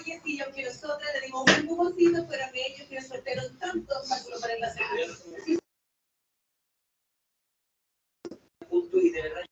oye, si yo quiero sola, le dimos un empujoncito, pero a mí yo quiero soltero tanto, para para la semana. Y de verdad.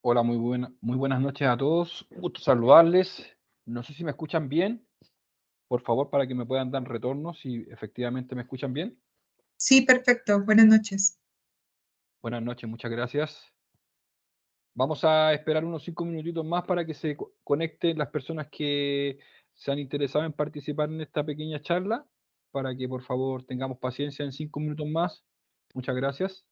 Hola, muy buenas noches a todos. Un gusto saludarles. No sé si me escuchan bien. Por favor, para que me puedan dar retorno si efectivamente me escuchan bien. Sí, perfecto. Buenas noches. Buenas noches, muchas gracias. Vamos a esperar unos 5 minutitos más para que se conecten las personas que se han interesado en participar en esta pequeña charla, para que por favor tengamos paciencia en 5 minutos más. Muchas gracias.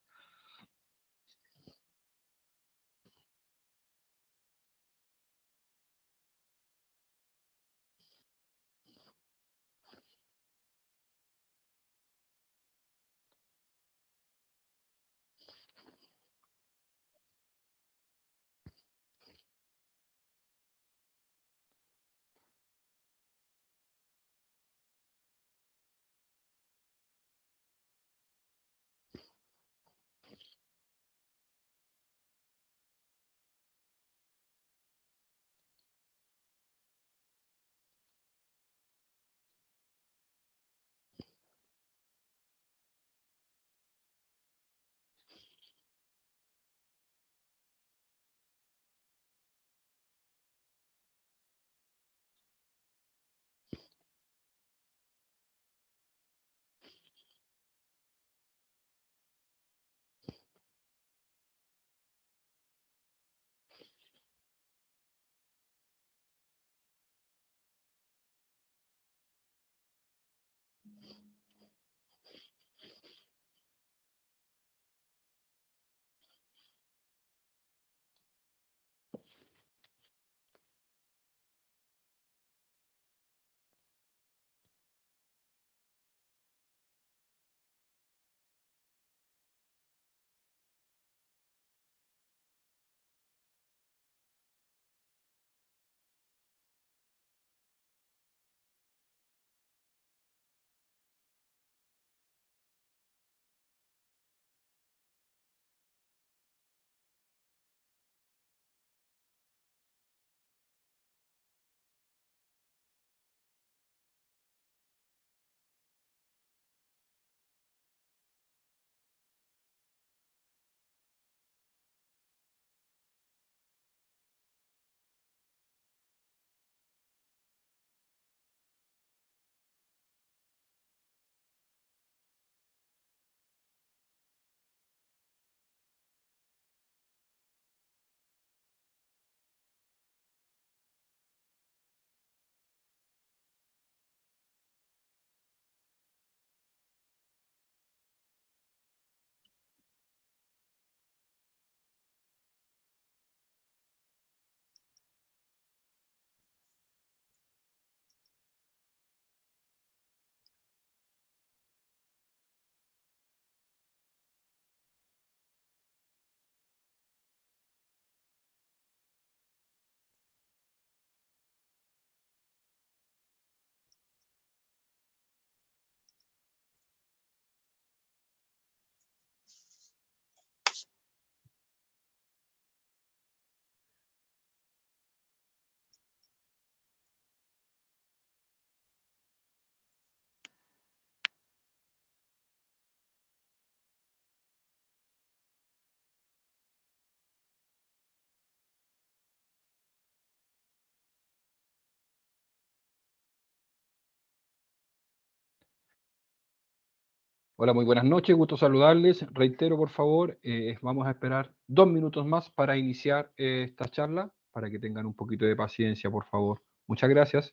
Hola, muy buenas noches, gusto saludarles. Reitero, por favor, vamos a esperar 2 minutos más para iniciar esta charla, para que tengan un poquito de paciencia, por favor. Muchas gracias.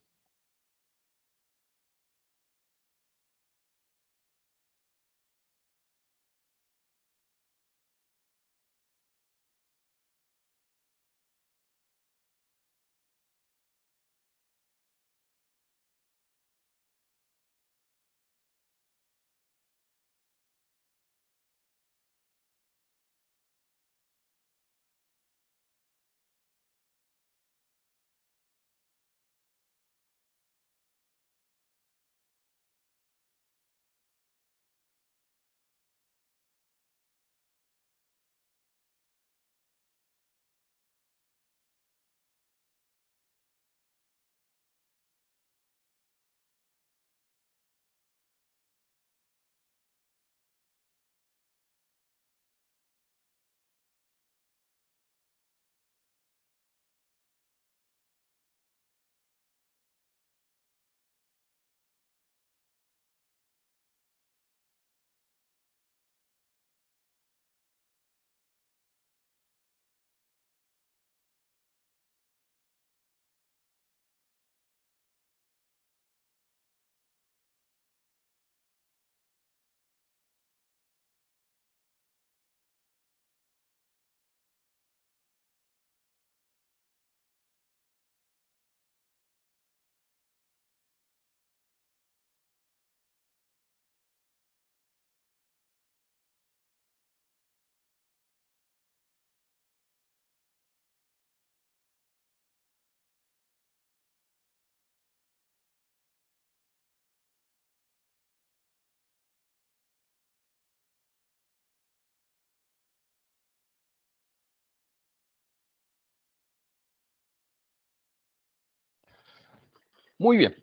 Muy bien.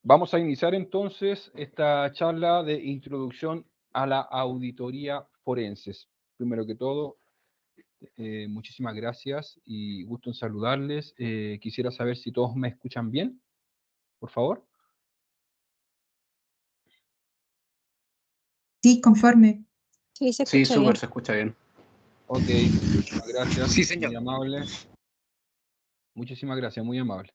Vamos a iniciar entonces esta charla de introducción a la auditoría forenses. Primero que todo, muchísimas gracias y gusto en saludarles. Quisiera saber si todos me escuchan bien, por favor. Sí, conforme. Sí, se Sí, escucha bien. súper, se escucha bien. Ok, muchísimas gracias. Sí, señor. Muy amable. Muchísimas gracias, muy amable.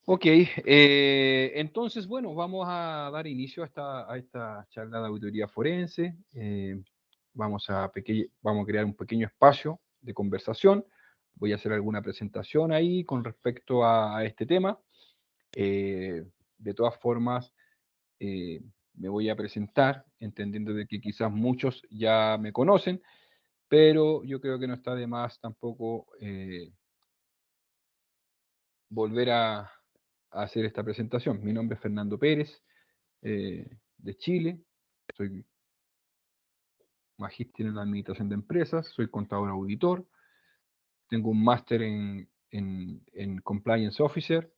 Ok, entonces, bueno, vamos a dar inicio a esta charla de auditoría forense. Vamos a crear un pequeño espacio de conversación. Voy a hacer alguna presentación ahí con respecto a este tema. De todas formas, me voy a presentar, entendiendo de que quizás muchos ya me conocen, pero yo creo que no está de más tampoco volver a hacer esta presentación. Mi nombre es Fernando Pérez, de Chile. Soy magíster en la administración de empresas, soy contador auditor, tengo un máster en Compliance Officer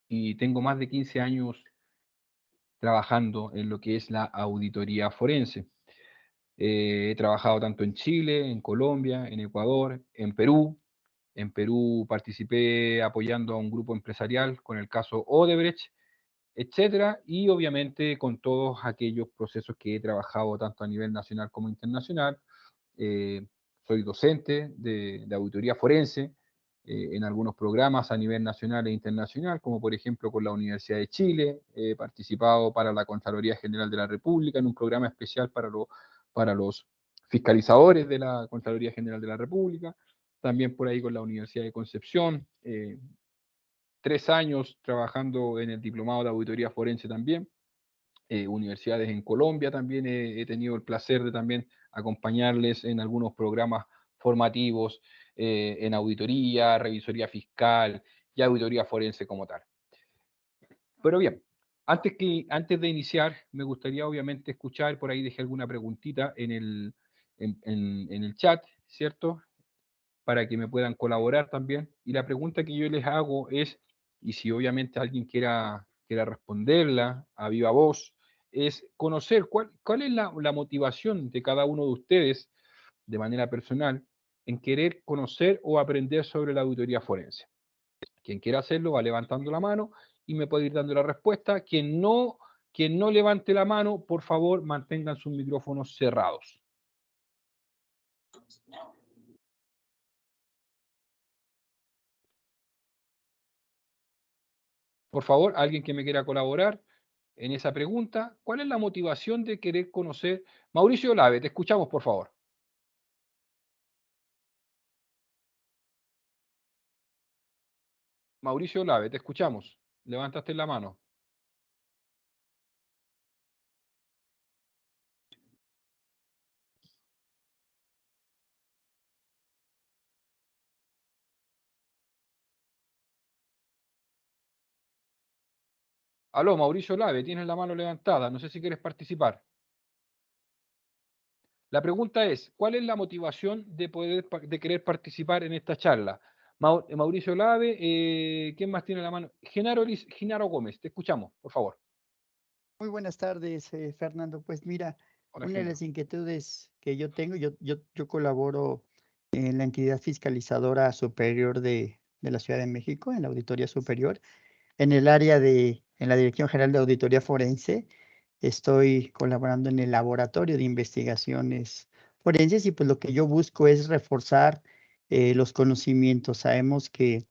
y tengo más de 15 años trabajando en lo que es la auditoría forense. He trabajado tanto en Chile, en Colombia, en Ecuador, en Perú. En Perú participé apoyando a un grupo empresarial con el caso Odebrecht, etcétera, y obviamente con todos aquellos procesos que he trabajado tanto a nivel nacional como internacional. Soy docente de auditoría forense en algunos programas a nivel nacional e internacional, como por ejemplo con la Universidad de Chile. He participado para la Contraloría General de la República en un programa especial para los fiscalizadores de la Contraloría General de la República. También por ahí con la Universidad de Concepción. 3 años trabajando en el diplomado de auditoría forense también. Universidades en Colombia también he tenido el placer de también acompañarles en algunos programas formativos en auditoría, revisoría fiscal y auditoría forense como tal. Pero bien, antes de iniciar, me gustaría obviamente escuchar, por ahí dejé alguna preguntita en el chat, ¿cierto? Para que me puedan colaborar también. Y la pregunta que yo les hago es, y si obviamente alguien quiera responderla a viva voz, es conocer cuál es la motivación de cada uno de ustedes de manera personal en querer conocer o aprender sobre la auditoría forense. Quien quiera hacerlo va levantando la mano y me puede ir dando la respuesta. Quien no Quien no levante la mano, por favor, mantengan sus micrófonos cerrados. Por favor, alguien que me quiera colaborar en esa pregunta. ¿Cuál es la motivación de querer conocer? Mauricio Olave, te escuchamos, por favor. Mauricio Olave, te escuchamos. Levantaste la mano. Aló, Mauricio Olave, tienes la mano levantada. No sé si quieres participar. La pregunta es, ¿cuál es la motivación de querer participar en esta charla? Mauricio Olave, ¿quién más tiene la mano? Genaro Gómez, te escuchamos, por favor. Muy buenas tardes, Fernando. Pues mira, Hola, una de Genaro. las inquietudes que yo tengo, yo colaboro en la entidad fiscalizadora superior de la Ciudad de México, en la Auditoría Superior, en el área en la Dirección General de Auditoría Forense. Estoy colaborando en el laboratorio de investigaciones forenses y pues lo que yo busco es reforzar los conocimientos. Sabemos que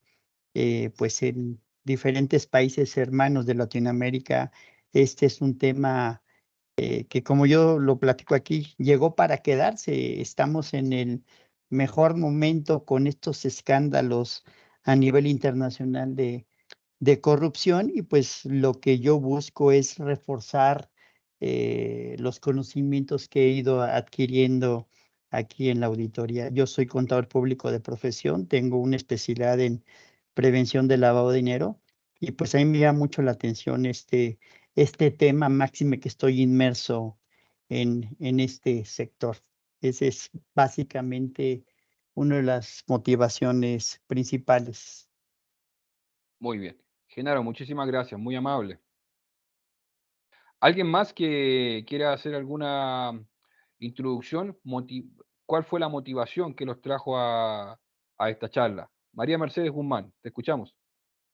pues en diferentes países hermanos de Latinoamérica, este es un tema que, como yo lo platico aquí, llegó para quedarse. Estamos en el mejor momento con estos escándalos a nivel internacional de corrupción, y pues lo que yo busco es reforzar los conocimientos que he ido adquiriendo aquí en la auditoría. Yo soy contador público de profesión, tengo una especialidad en prevención del lavado de dinero, y pues a mí me llama mucho la atención este tema, máxime que estoy inmerso en este sector. Ese es básicamente una de las motivaciones principales. Muy bien. Genaro, muchísimas gracias, muy amable. ¿Alguien más que quiera hacer alguna introducción? ¿Cuál fue la motivación que los trajo a esta charla? María Mercedes Guzmán, te escuchamos.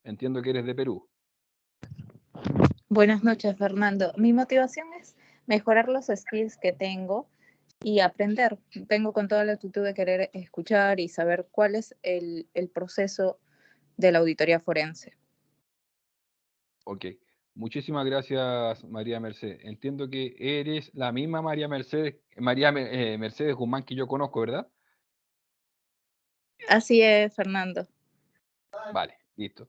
Entiendo que eres de Perú. Buenas noches, Fernando. Mi motivación es mejorar los skills que tengo y aprender. Vengo con toda la actitud de querer escuchar y saber cuál es el proceso de la auditoría forense. Ok. Muchísimas gracias, María Mercedes. Entiendo que eres la misma María Mercedes, Mercedes Guzmán que yo conozco, ¿verdad? Así es, Fernando. Vale, listo.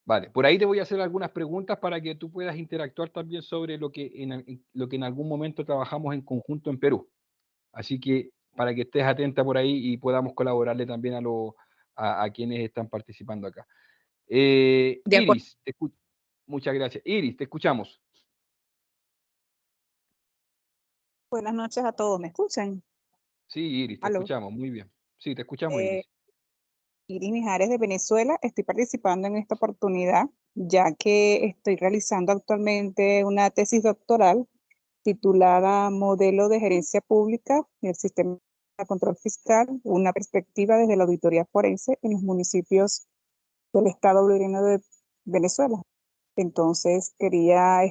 Vale, por ahí te voy a hacer algunas preguntas para que tú puedas interactuar también sobre lo que lo que en algún momento trabajamos en conjunto en Perú. Así que para que estés atenta por ahí y podamos colaborarle también a quienes están participando acá. De acuerdo. Iris, muchas gracias. Iris, te escuchamos. Buenas noches a todos, ¿me escuchan? Sí, Iris, te Aló. escuchamos, muy bien. Sí, te escuchamos, Iris. Iris Mijares de Venezuela, estoy participando en esta oportunidad, ya que estoy realizando actualmente una tesis doctoral titulada Modelo de Gerencia Pública del Sistema de Control Fiscal, una perspectiva desde la auditoría forense en los municipios del Estado Bolivariano de Venezuela. Entonces, quería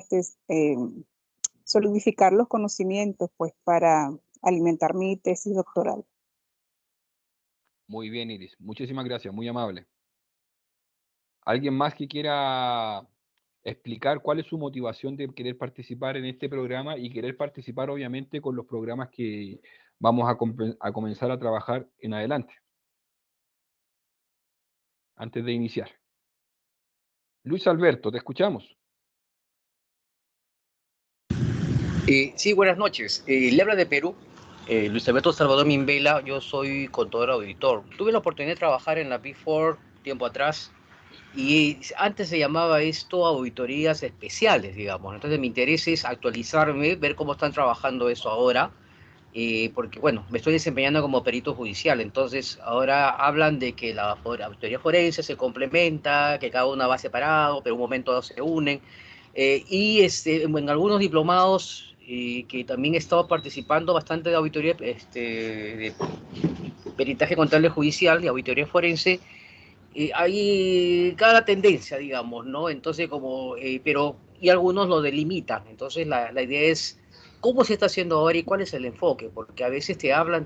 solidificar los conocimientos pues, para alimentar mi tesis doctoral. Muy bien, Iris. Muchísimas gracias, muy amable. ¿Alguien más que quiera explicar cuál es su motivación de querer participar en este programa y querer participar obviamente con los programas que vamos a comenzar a trabajar en adelante? Antes de iniciar. Luis Alberto, te escuchamos. Sí, buenas noches. Le habla de Perú, Luis Alberto Salvador Mimbela. Yo soy contador auditor. Tuve la oportunidad de trabajar en la Big Four tiempo atrás, y antes se llamaba esto auditorías especiales, digamos. Entonces mi interés es actualizarme, ver cómo están trabajando eso ahora, porque bueno, me estoy desempeñando como perito judicial. Entonces ahora hablan de que la auditoría forense se complementa, que cada una va separado, pero en un momento dado se unen. Y en algunos diplomados que también he estado participando bastante de auditoría, de peritaje contable judicial y auditoría forense, hay cada tendencia, digamos, ¿no? Entonces, pero y algunos lo delimitan. Entonces la idea es cómo se está haciendo ahora y cuál es el enfoque, porque a veces te hablan,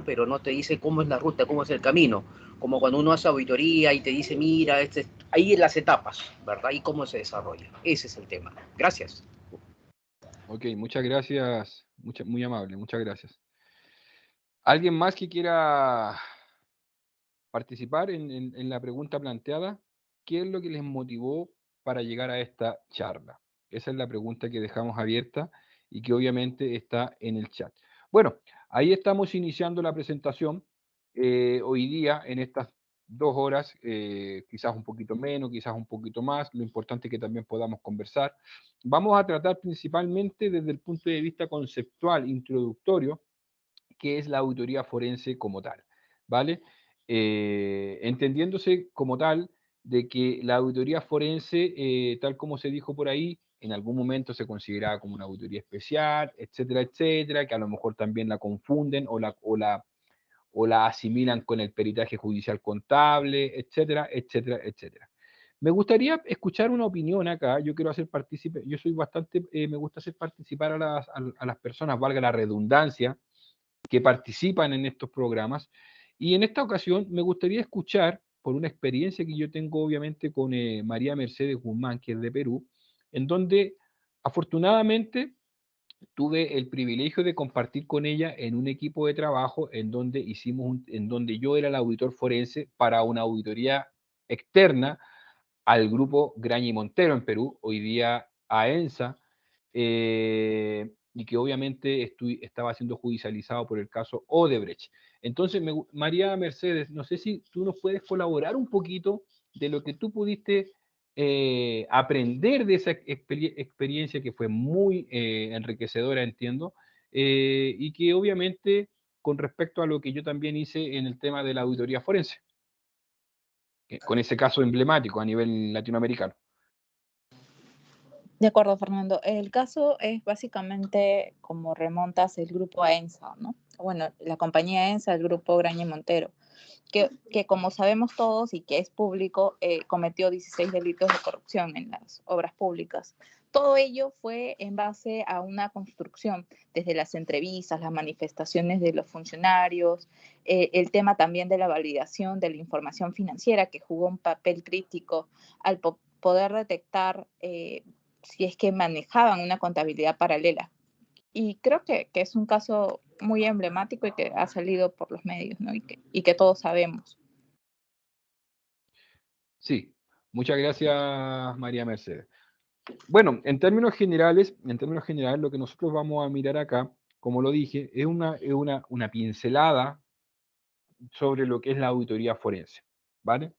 pero no te dicen cómo es la ruta, cómo es el camino. Como cuando uno hace auditoría y te dice, mira, ahí en las etapas, ¿verdad? Y cómo se desarrolla. Ese es el tema. Gracias. Ok, muchas gracias. Muy amable, muchas gracias. ¿Alguien más que quiera participar en la pregunta planteada? ¿Qué es lo que les motivó para llegar a esta charla? Esa es la pregunta que dejamos abierta y que obviamente está en el chat. Bueno, ahí estamos iniciando la presentación. Hoy día, en estas 2 horas, quizás un poquito menos, quizás un poquito más, lo importante es que también podamos conversar. Vamos a tratar principalmente desde el punto de vista conceptual, introductorio, que es la auditoría forense como tal, ¿vale? Entendiéndose como tal de que la auditoría forense, tal como se dijo por ahí, en algún momento se consideraba como una auditoría especial, etcétera, etcétera, que a lo mejor también la confunden o la asimilan con el peritaje judicial contable, etcétera, etcétera, etcétera. Me gustaría escuchar una opinión acá. Yo quiero hacer partícipe, yo soy bastante, me gusta hacer participar a las personas, valga la redundancia, que participan en estos programas. Y en esta ocasión me gustaría escuchar, por una experiencia que yo tengo obviamente con María Mercedes Guzmán, que es de Perú, en donde afortunadamente tuve el privilegio de compartir con ella en un equipo de trabajo en donde en donde yo era el auditor forense para una auditoría externa al grupo Graña y Montero en Perú, hoy día AENSA, y que obviamente estaba siendo judicializado por el caso Odebrecht. Entonces, María Mercedes, no sé si tú nos puedes colaborar un poquito de lo que tú pudiste aprender de esa experiencia que fue muy enriquecedora, entiendo, y que obviamente con respecto a lo que yo también hice en el tema de la auditoría forense, con ese caso emblemático a nivel latinoamericano. De acuerdo, Fernando. El caso es básicamente como remontas el grupo AENSA, ¿no? Bueno, la compañía AENSA, el grupo Graña y Montero, que como sabemos todos y que es público, cometió 16 delitos de corrupción en las obras públicas. Todo ello fue en base a una construcción, desde las entrevistas, las manifestaciones de los funcionarios, el tema también de la validación de la información financiera, que jugó un papel crítico al poder detectar si es que manejaban una contabilidad paralela. Y creo que es un caso muy emblemático y que ha salido por los medios, ¿no? Y que todos sabemos. Sí, muchas gracias, María Mercedes. Bueno, en términos generales, lo que nosotros vamos a mirar acá, como lo dije, es una pincelada sobre lo que es la auditoría forense, ¿vale?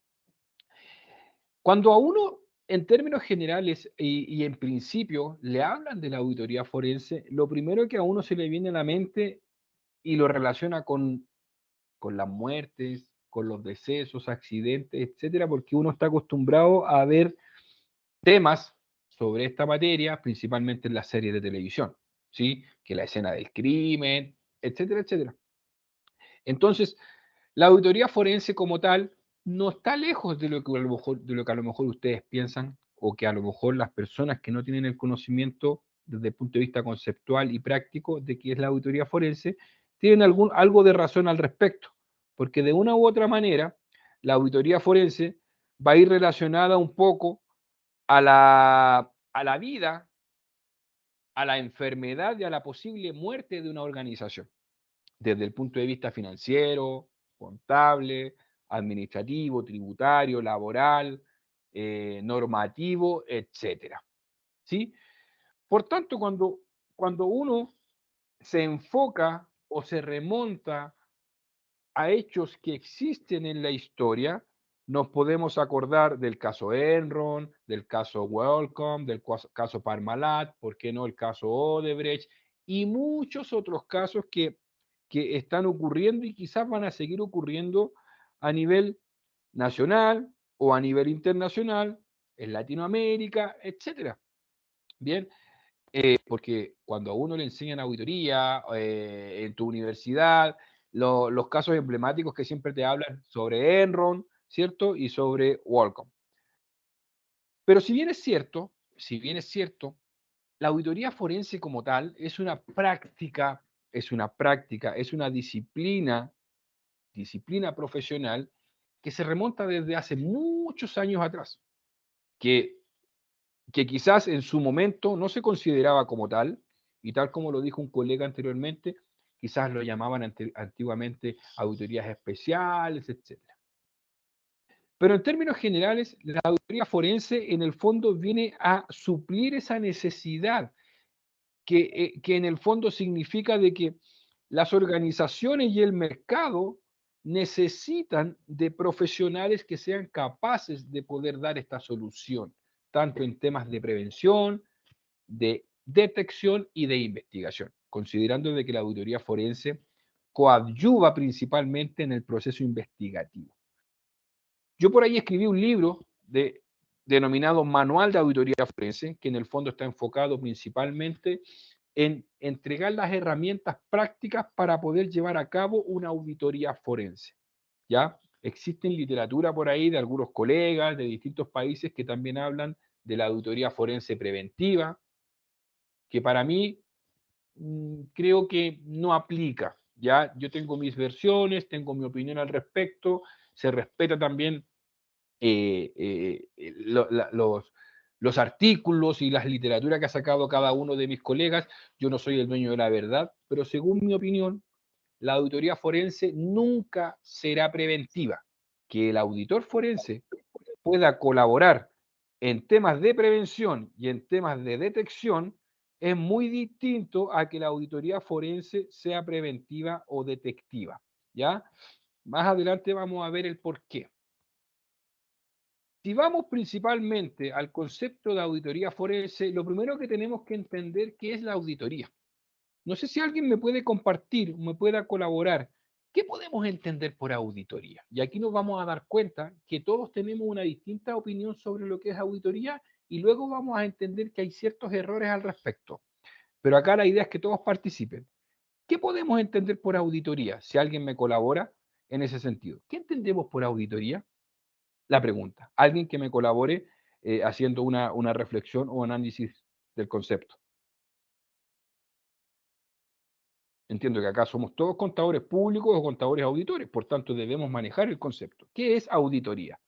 Cuando a uno, en términos generales y en principio, le hablan de la auditoría forense, lo primero que a uno se le viene a la mente y lo relaciona con las muertes, con los decesos, accidentes, etcétera, porque uno está acostumbrado a ver temas sobre esta materia, principalmente en las series de televisión, ¿sí? Que la escena del crimen, etcétera, etcétera. Entonces, la auditoría forense como tal no está lejos de lo que a lo mejor ustedes piensan o que a lo mejor las personas que no tienen el conocimiento desde el punto de vista conceptual y práctico de qué es la auditoría forense, tienen algo de razón al respecto, porque de una u otra manera, la auditoría forense va a ir relacionada un poco a la vida, a la enfermedad y a la posible muerte de una organización, desde el punto de vista financiero, contable, administrativo, tributario, laboral, normativo, etcétera. ¿Sí? Por tanto, cuando uno se enfoca o se remonta a hechos que existen en la historia, nos podemos acordar del caso Enron, del caso Wellcome, del caso Parmalat, ¿por qué no el caso Odebrecht? Y muchos otros casos que están ocurriendo y quizás van a seguir ocurriendo a nivel nacional o a nivel internacional, en Latinoamérica, etcétera. Bien, porque cuando a uno le enseñan auditoría en tu universidad, los casos emblemáticos que siempre te hablan sobre Enron, ¿cierto? Y sobre Wellcome. Pero si bien es cierto, si bien es cierto, la auditoría forense como tal es una práctica, es una disciplina profesional que se remonta desde hace muchos años atrás, que quizás en su momento no se consideraba como tal, y tal como lo dijo un colega anteriormente, quizás lo llamaban antiguamente auditorías especiales, etc. Pero en términos generales, la auditoría forense en el fondo viene a suplir esa necesidad que en el fondo significa de que las organizaciones y el mercado necesitan de profesionales que sean capaces de poder dar esta solución, tanto en temas de prevención, de detección y de investigación, considerando de que la auditoría forense coadyuva principalmente en el proceso investigativo. Yo por ahí escribí un libro denominado Manual de Auditoría Forense, que en el fondo está enfocado principalmente en entregar las herramientas prácticas para poder llevar a cabo una auditoría forense. ¿Ya? Existen literatura por ahí de algunos colegas de distintos países que también hablan de la auditoría forense preventiva, que para mí creo que no aplica. ¿Ya? Yo tengo mis versiones, tengo mi opinión al respecto, se respeta también los artículos y las literaturas que ha sacado cada uno de mis colegas. Yo no soy el dueño de la verdad, pero según mi opinión, la auditoría forense nunca será preventiva. Que el auditor forense pueda colaborar en temas de prevención y en temas de detección es muy distinto a que la auditoría forense sea preventiva o detectiva. ¿Ya? Más adelante vamos a ver el por qué. Si vamos principalmente al concepto de auditoría forense, lo primero que tenemos que entender qué es la auditoría. No sé si alguien me puede compartir, me pueda colaborar. ¿Qué podemos entender por auditoría? Y aquí nos vamos a dar cuenta que todos tenemos una distinta opinión sobre lo que es auditoría y luego vamos a entender que hay ciertos errores al respecto. Pero acá la idea es que todos participen. ¿Qué podemos entender por auditoría? Si alguien me colabora en ese sentido. ¿Qué entendemos por auditoría? La pregunta. Alguien que me colabore haciendo una reflexión o análisis del concepto. Entiendo que acá somos todos contadores públicos o contadores auditores, por tanto debemos manejar el concepto. ¿Qué es auditoría?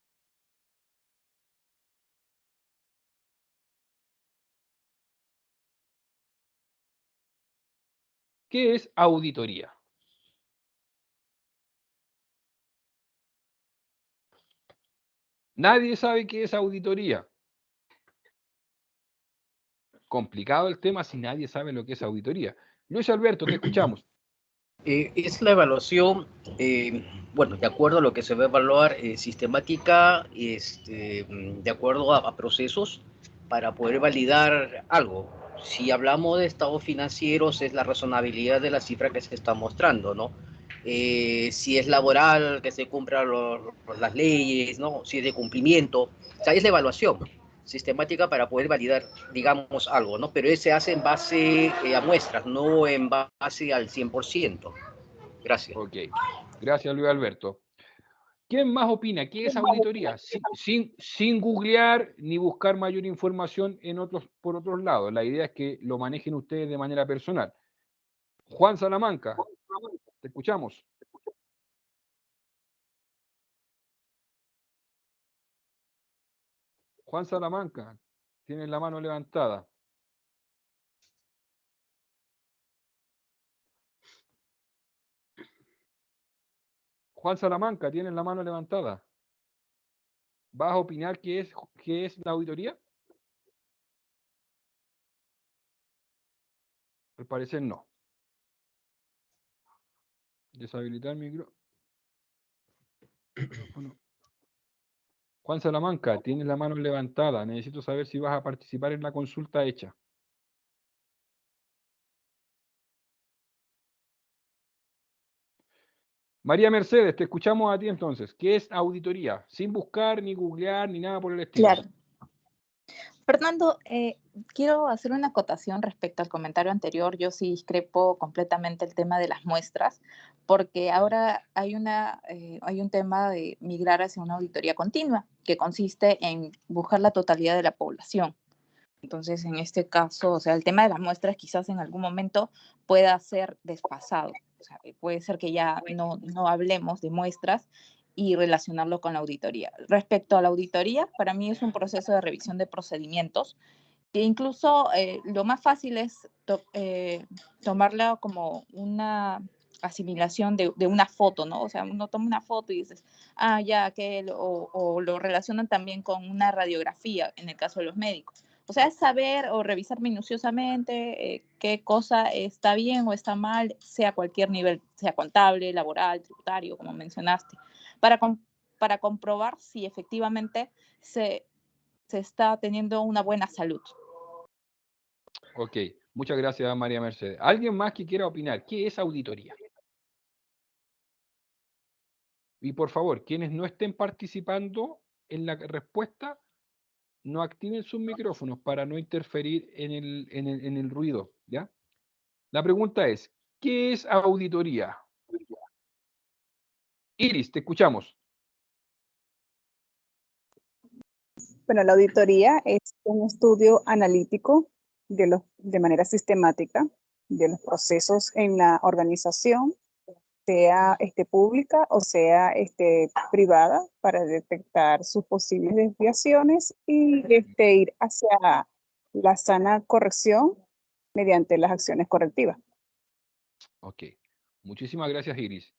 ¿Qué es auditoría? Nadie sabe qué es auditoría. Complicado el tema si nadie sabe lo que es auditoría. Luis Alberto, te escuchamos. Es la evaluación, bueno, de acuerdo a lo que se va a evaluar, sistemática, de acuerdo a procesos para poder validar algo. Si hablamos de estados financieros, es la razonabilidad de la cifra que se está mostrando, ¿no? Si es laboral, que se cumplan las leyes, ¿no? Si es de cumplimiento, o sea, es la evaluación sistemática para poder validar, digamos, algo, ¿no? Pero se hace en base a muestras, no en base al 100%. Gracias. Ok, gracias Luis Alberto. ¿Quién más opina? ¿Qué es auditoría? Sin googlear ni buscar mayor información por otros lados. La idea es que lo manejen ustedes de manera personal. Juan Salamanca, te escuchamos. Juan Salamanca, tienes la mano levantada. Juan Salamanca, tienes la mano levantada. ¿Vas a opinar qué es la auditoría? Al parecer no. Deshabilitar micrófono. Juan Salamanca, tienes la mano levantada. Necesito saber si vas a participar en la consulta hecha. María Mercedes, te escuchamos a ti entonces. ¿Qué es auditoría? Sin buscar, ni googlear, ni nada por el estilo. Claro. Fernando, quiero hacer una acotación respecto al comentario anterior. Yo sí discrepo completamente el tema de las muestras, porque ahora hay un tema de migrar hacia una auditoría continua, que consiste en buscar la totalidad de la población. Entonces, en este caso, o sea, el tema de las muestras quizás en algún momento pueda ser desfasado. O sea, puede ser que ya no hablemos de muestras y relacionarlo con la auditoría. Respecto a la auditoría, para mí es un proceso de revisión de procedimientos que incluso lo más fácil es tomarla como una asimilación de una foto, ¿no? O sea, uno toma una foto y dices, ah, ya, aquel, o lo relacionan también con una radiografía, en el caso de los médicos. O sea, es saber o revisar minuciosamente qué cosa está bien o está mal, sea cualquier nivel, sea contable, laboral, tributario, como mencionaste, para comprobar si efectivamente se está teniendo una buena salud. Ok, muchas gracias, María Mercedes. ¿Alguien más que quiera opinar? ¿Qué es auditoría? Y por favor, quienes no estén participando en la respuesta, no activen sus micrófonos para no interferir en el ruido, ¿ya? La pregunta es, ¿qué es auditoría? Iris, te escuchamos. Bueno, la auditoría es un estudio analítico de manera sistemática de los procesos en la organización, sea pública o sea privada, para detectar sus posibles desviaciones y ir hacia la sana corrección mediante las acciones correctivas. Ok, muchísimas gracias, Iris.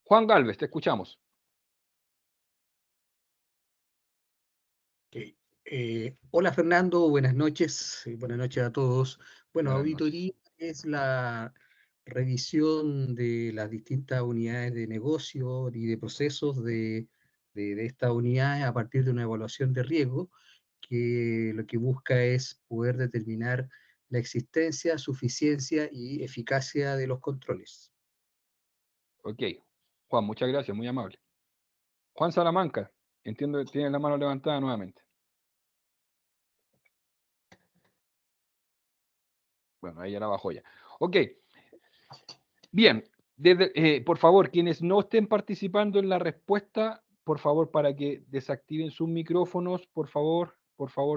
Juan Galvez, te escuchamos. Okay. Hola Fernando, buenas noches a todos. Bueno, Buenas auditoría noches. es la revisión de las distintas unidades de negocio y de procesos de estas unidades a partir de una evaluación de riesgo, que lo que busca es poder determinar la existencia, suficiencia y eficacia de los controles. Ok, Juan, muchas gracias, muy amable. Juan Salamanca, entiendo que tiene la mano levantada nuevamente. Bueno, ahí ya la bajó ya. Ok, bien, por favor, quienes no estén participando en la respuesta, por favor, para que desactiven sus micrófonos, por favor,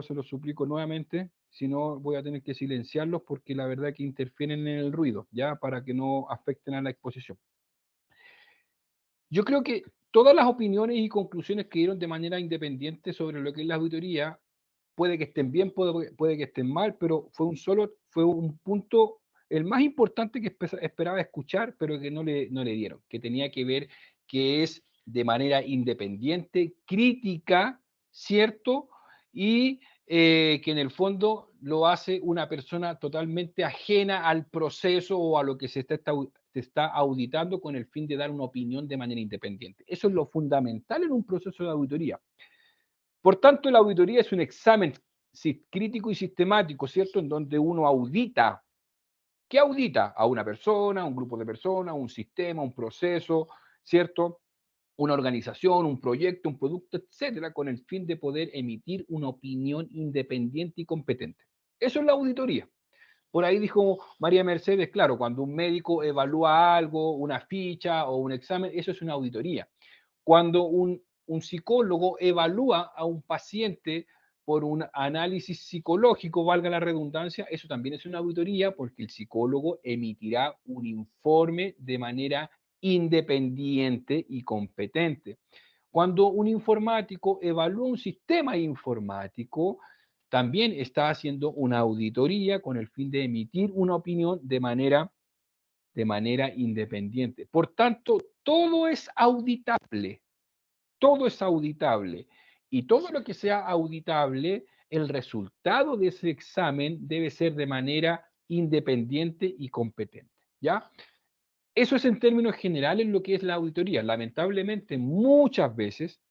se los suplico nuevamente. Si no, voy a tener que silenciarlos porque la verdad que interfieren en el ruido, ya, para que no afecten a la exposición. Yo creo que todas las opiniones y conclusiones que dieron de manera independiente sobre lo que es la auditoría, puede que estén bien, puede que estén mal, pero fue un punto, el más importante que esperaba escuchar, pero que no le dieron, que tenía que ver que es de manera independiente, crítica, ¿cierto? Y que en el fondo lo hace una persona totalmente ajena al proceso o a lo que se está auditando, con el fin de dar una opinión de manera independiente. Eso es lo fundamental en un proceso de auditoría. Por tanto, la auditoría es un examen crítico y sistemático, ¿cierto? En donde uno audita. ¿Qué audita? A una persona, a un grupo de personas, un sistema, un proceso, ¿cierto? Una organización, un proyecto, un producto, etcétera, con el fin de poder emitir una opinión independiente y competente. Eso es la auditoría. Por ahí dijo María Mercedes, claro, cuando un médico evalúa algo, una ficha o un examen, eso es una auditoría. Cuando un psicólogo evalúa a un paciente por un análisis psicológico, valga la redundancia, eso también es una auditoría, porque el psicólogo emitirá un informe de manera independiente y competente. Cuando un informático evalúa un sistema informático, también está haciendo una auditoría con el fin de emitir una opinión de manera independiente. Por tanto, todo es auditable. Todo es auditable. Y todo lo que sea auditable, el resultado de ese examen debe ser de manera independiente y competente. ¿Ya? Eso es en términos generales lo que es la auditoría. Lamentablemente, muchas veces,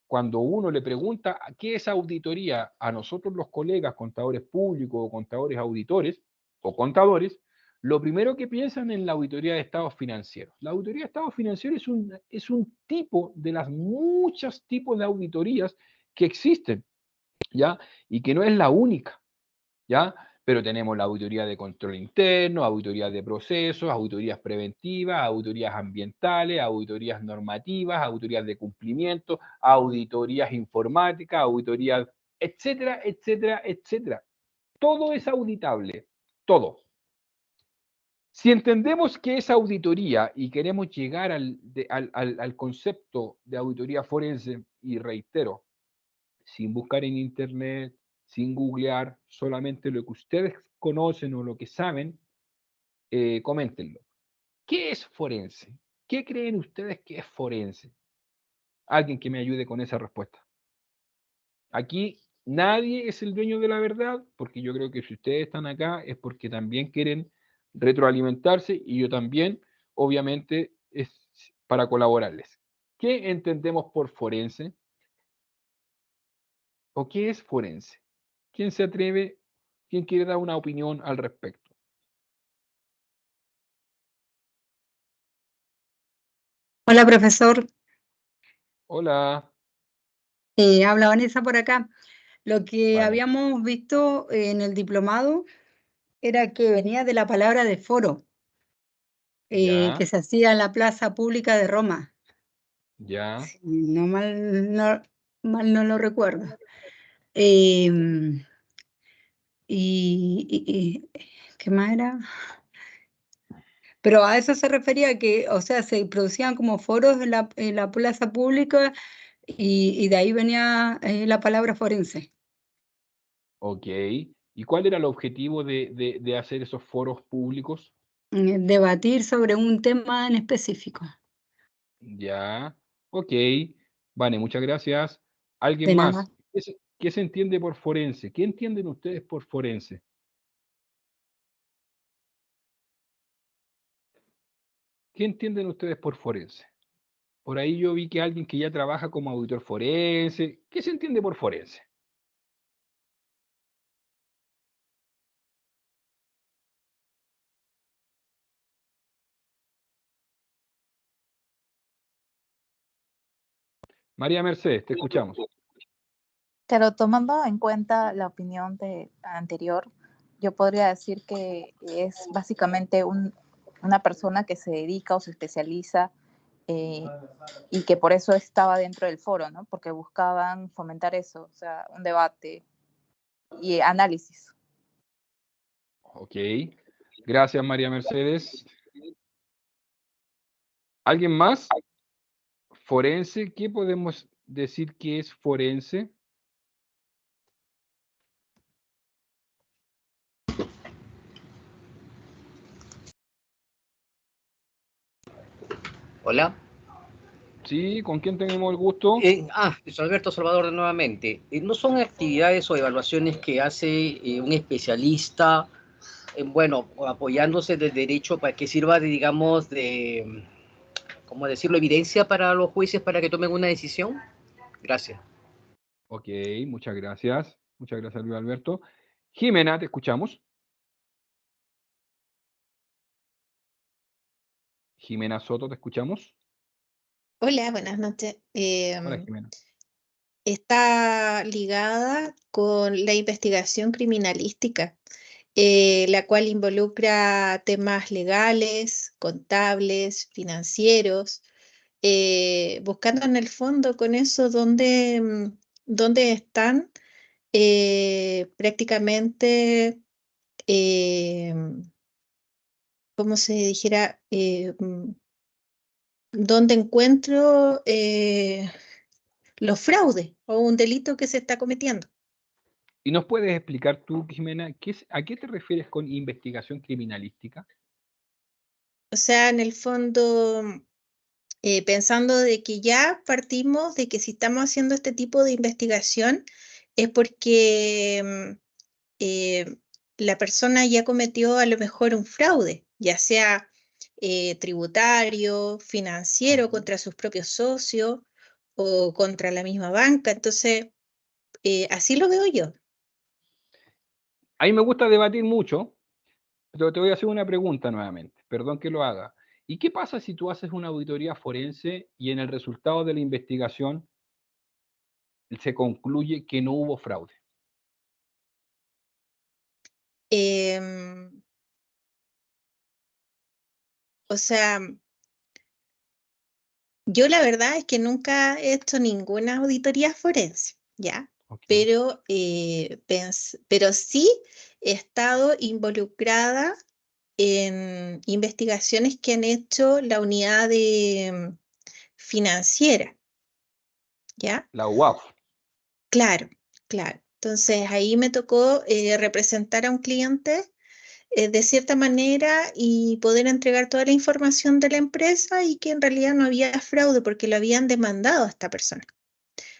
cuando uno le pregunta qué es auditoría a nosotros los colegas, contadores públicos o contadores auditores o contadores, lo primero que piensan en la auditoría de estados financieros. La auditoría de estados financieros es un tipo de las muchos tipos de auditorías que existen, ¿ya? Y que no es la única, ¿ya? Pero tenemos la auditoría de control interno, auditorías de procesos, auditorías preventivas, auditorías ambientales, auditorías normativas, auditorías de cumplimiento, auditorías informáticas, auditorías, etcétera, etcétera, etcétera. todo es auditable, todo. Si entendemos que es auditoría y queremos llegar al concepto de auditoría forense, y reitero, sin buscar en internet, sin googlear, solamente lo que ustedes conocen o lo que saben, coméntenlo. ¿Qué es forense? ¿Qué creen ustedes que es forense? Alguien que me ayude con esa respuesta. Aquí nadie es el dueño de la verdad, porque yo creo que si ustedes están acá es porque también quieren retroalimentarse y yo también, obviamente, es para colaborarles. ¿Qué entendemos por forense? ¿O qué es forense? ¿Quién se atreve? ¿Quién quiere dar una opinión al respecto? Hola, profesor. Hola. Habla Vanessa por acá. Lo que Vale. habíamos visto en el diplomado era que venía de la palabra de foro, Ya, que se hacía en la plaza pública de Roma. ya. Si mal no lo recuerdo. Em, ¿qué más era? Pero a eso se refería que, o sea, se producían como foros en la plaza pública y de ahí venía la palabra forense. Ok. ¿Y cuál era el objetivo de hacer esos foros públicos? Debatir sobre un tema en específico. Ya. Ok. Vale, muchas gracias. ¿Alguien De más? nada. ¿Qué se entiende por forense? ¿Qué entienden ustedes por forense? ¿Qué entienden ustedes por forense? Por ahí yo vi que alguien que ya trabaja como auditor forense. ¿Qué se entiende por forense? María Mercedes, te escuchamos. Pero tomando en cuenta la opinión anterior, yo podría decir que es básicamente una persona que se dedica o se especializa y que por eso estaba dentro del foro, ¿no? Porque buscaban fomentar eso, o sea, un debate y análisis. Ok. Gracias, María Mercedes. ¿Alguien más? Forense, ¿qué podemos decir que es forense? Hola. Sí, ¿con quién tenemos el gusto? Luis Alberto Salvador nuevamente. ¿No son actividades o evaluaciones que hace un especialista, bueno, apoyándose del derecho para que sirva de, digamos, de, ¿cómo decirlo?, evidencia para los jueces para que tomen una decisión? Gracias. Ok, muchas gracias. Muchas gracias, Luis Alberto. Jimena, te escuchamos. Jimena Soto, te escuchamos. Hola, buenas noches. Hola, Jimena. Está ligada con la investigación criminalística, la cual involucra temas legales, contables, financieros, buscando en el fondo con eso dónde están prácticamente, como se dijera, dónde encuentro los fraudes o un delito que se está cometiendo. ¿Y nos puedes explicar tú, Jimena, a qué te refieres con investigación criminalística? O sea, en el fondo, pensando de que ya partimos de que si estamos haciendo este tipo de investigación es porque la persona ya cometió a lo mejor un fraude, ya sea tributario, financiero contra sus propios socios o contra la misma banca. Entonces, así lo veo yo. A mí me gusta debatir mucho, pero te voy a hacer una pregunta nuevamente. Perdón que lo haga. ¿Y qué pasa si tú haces una auditoría forense y en el resultado de la investigación se concluye que no hubo fraude? O sea, yo la verdad es que nunca he hecho ninguna auditoría forense, ¿ya? Ok. pero sí he estado involucrada en investigaciones que han hecho la unidad financiera, ¿ya? La UAF. Claro, claro. Entonces ahí me tocó representar a un cliente de cierta manera y poder entregar toda la información de la empresa y que en realidad no había fraude porque lo habían demandado a esta persona.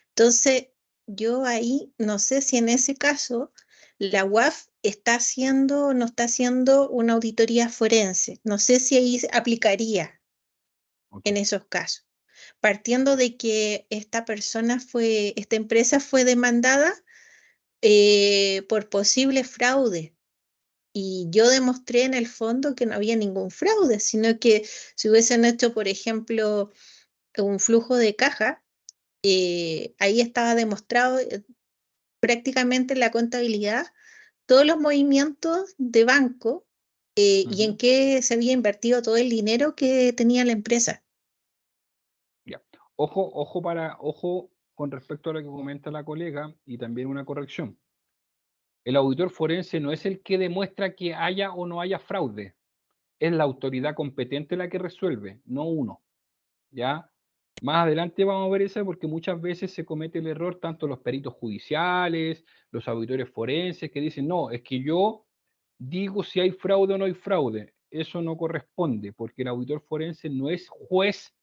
Entonces, yo ahí no sé si en ese caso la UAF está haciendo o no está haciendo una auditoría forense. No sé si ahí se aplicaría Ok. en esos casos. Partiendo de que esta empresa fue demandada por posible fraude. Y yo demostré en el fondo que no había ningún fraude, sino que si hubiesen hecho, por ejemplo, un flujo de caja, ahí estaba demostrado prácticamente en la contabilidad todos los movimientos de banco y en qué se había invertido todo el dinero que tenía la empresa. Ya. Ojo con respecto a lo que comenta la colega y también una corrección. El auditor forense no es el que demuestra que haya o no haya fraude. Es la autoridad competente la que resuelve, no uno. ¿Ya? Más adelante vamos a ver eso porque muchas veces se comete el error, tanto los peritos judiciales, los auditores forenses, que dicen, no, es que yo digo si hay fraude o no hay fraude. Eso no corresponde, porque el auditor forense no es juez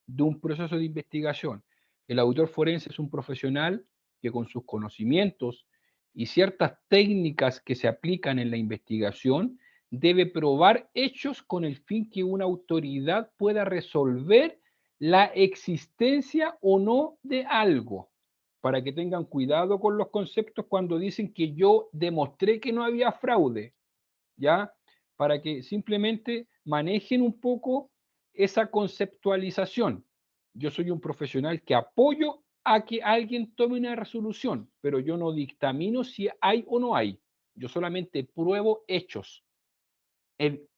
de un proceso de investigación. El auditor forense es un profesional que con sus conocimientos y ciertas técnicas que se aplican en la investigación debe probar hechos con el fin que una autoridad pueda resolver la existencia o no de algo. Para que tengan cuidado con los conceptos cuando dicen que yo demostré que no había fraude, ¿ya? Para que simplemente manejen un poco esa conceptualización. Yo soy un profesional que apoyo a que alguien tome una resolución, pero yo no dictamino si hay o no hay. Yo solamente pruebo hechos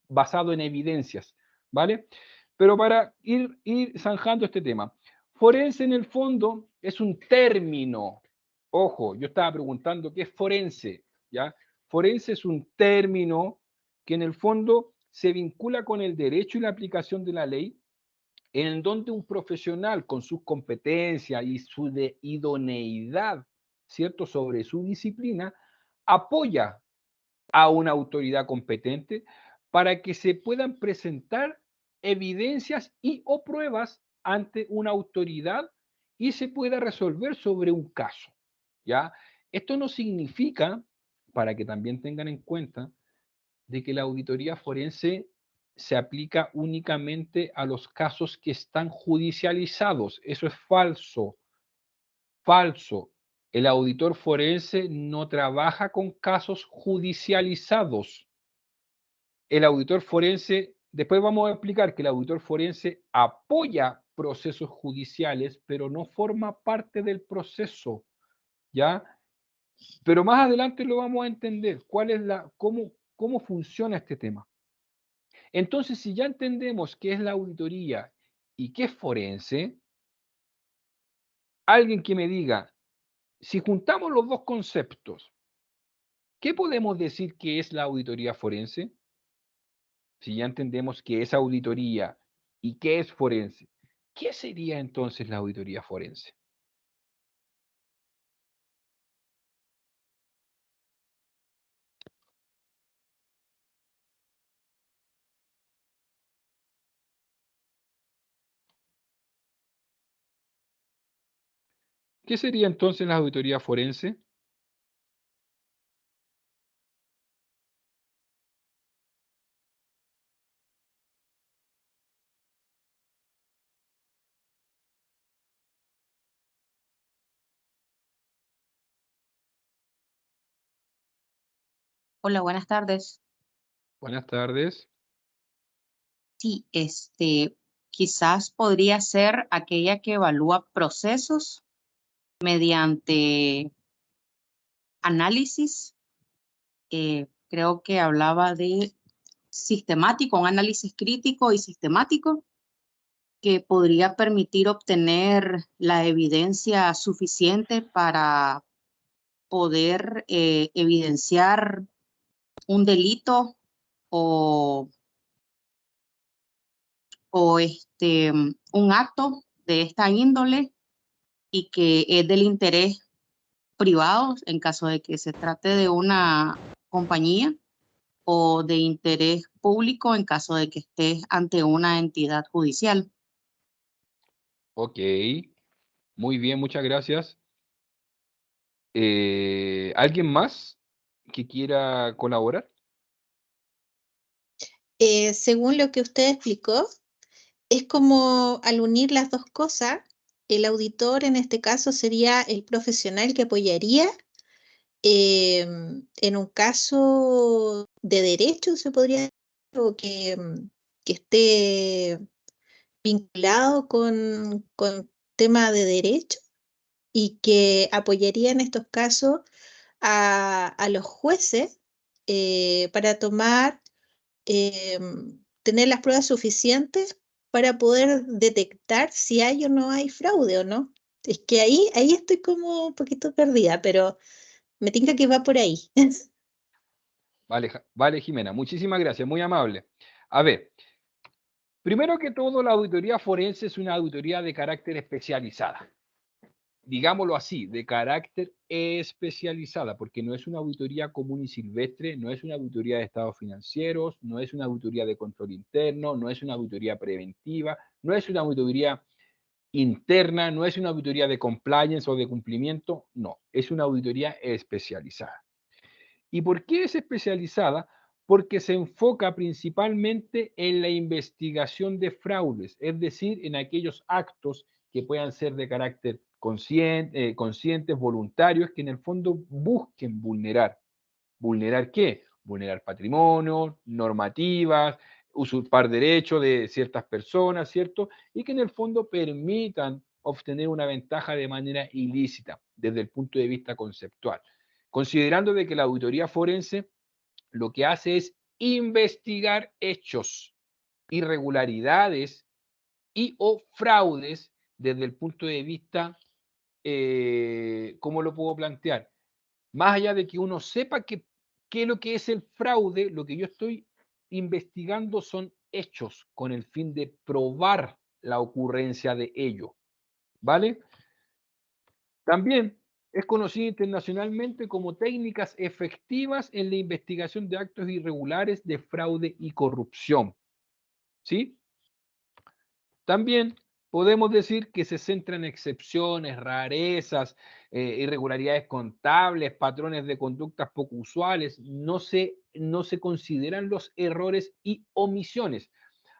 basado en evidencias, ¿vale? Pero para ir zanjando este tema, forense en el fondo es un término. Ojo, yo estaba preguntando qué es forense, ¿ya? Forense es un término que en el fondo se vincula con el derecho y la aplicación de la ley, en donde un profesional con sus competencias y su idoneidad, ¿cierto?, sobre su disciplina, apoya a una autoridad competente para que se puedan presentar evidencias y o pruebas ante una autoridad y se pueda resolver sobre un caso, ¿ya? Esto no significa, para que también tengan en cuenta, de que la auditoría forense se aplica únicamente a los casos que están judicializados. Eso es falso. Falso. El auditor forense no trabaja con casos judicializados. El auditor forense, después vamos a explicar que el auditor forense apoya procesos judiciales, pero no forma parte del proceso, ¿ya? Pero más adelante lo vamos a entender, cómo funciona este tema. Entonces, si ya entendemos qué es la auditoría y qué es forense, alguien que me diga, si juntamos los dos conceptos, ¿qué podemos decir que es la auditoría forense? Si ya entendemos qué es auditoría y qué es forense, ¿qué sería entonces la auditoría forense? ¿Qué sería entonces la auditoría forense? Hola, buenas tardes. Buenas tardes. Sí, quizás podría ser aquella que evalúa procesos mediante análisis. Creo que hablaba de sistemático, un análisis crítico y sistemático que podría permitir obtener la evidencia suficiente para poder evidenciar un delito o un acto de esta índole y que es del interés privado en caso de que se trate de una compañía o de interés público en caso de que estés ante una entidad judicial. Ok, muy bien, muchas gracias. ¿Alguien más que quiera colaborar? Según lo que usted explicó, es como al unir las dos cosas, el auditor en este caso sería el profesional que apoyaría en un caso de derecho, se podría decir, o que esté vinculado con tema de derecho y que apoyaría en estos casos a los jueces para tener las pruebas suficientes para poder detectar si hay o no hay fraude o no. Es que ahí estoy como un poquito perdida, pero me tinca que va por ahí. Vale, vale, Jimena, muchísimas gracias, muy amable. A ver, primero que todo, la auditoría forense es una auditoría de carácter especializada. Digámoslo así, de carácter especializada, porque no es una auditoría común y silvestre, no es una auditoría de estados financieros, no es una auditoría de control interno, no es una auditoría preventiva, no es una auditoría interna, no es una auditoría de compliance o de cumplimiento, no, es una auditoría especializada. ¿Y por qué es especializada? Porque se enfoca principalmente en la investigación de fraudes, es decir, en aquellos actos que puedan ser de carácter conscientes, voluntarios, que en el fondo busquen vulnerar. ¿Vulnerar qué? Vulnerar patrimonio, normativas, usurpar derechos de ciertas personas, ¿cierto? Y que en el fondo permitan obtener una ventaja de manera ilícita desde el punto de vista conceptual. Considerando de que la auditoría forense lo que hace es investigar hechos, irregularidades y o fraudes desde el punto de vista, ¿cómo lo puedo plantear? Más allá de que uno sepa qué es lo que es el fraude, lo que yo estoy investigando son hechos con el fin de probar la ocurrencia de ello. ¿Vale? También es conocido internacionalmente como técnicas efectivas en la investigación de actos irregulares de fraude y corrupción. ¿Sí? También podemos decir que se centra en excepciones, rarezas, irregularidades contables, patrones de conductas poco usuales. No se consideran los errores y omisiones.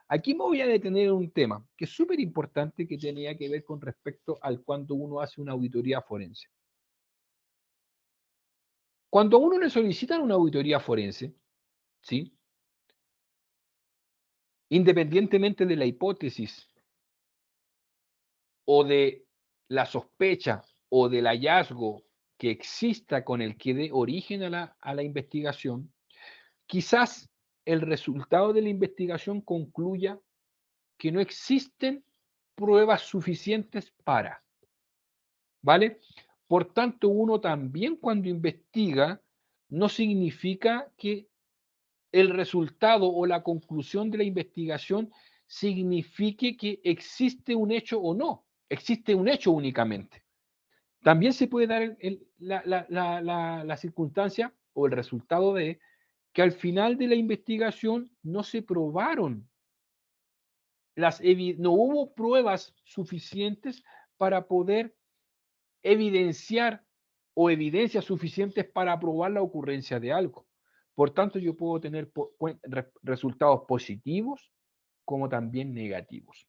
Aquí me voy a detener en un tema que es súper importante que tenía que ver con respecto al cuando uno hace una auditoría forense. Cuando a uno le solicitan una auditoría forense, ¿sí? Independientemente de la hipótesis o de la sospecha o del hallazgo que exista con el que dé origen a la investigación, quizás el resultado de la investigación concluya que no existen pruebas suficientes para, ¿vale? Por tanto, uno también cuando investiga no significa que el resultado o la conclusión de la investigación signifique que existe un hecho o no, existe un hecho únicamente. También se puede dar la circunstancia o el resultado de que al final de la investigación no se probaron, no hubo pruebas suficientes para poder evidenciar o evidencias suficientes para probar la ocurrencia de algo. Por tanto, yo puedo tener resultados positivos como también negativos.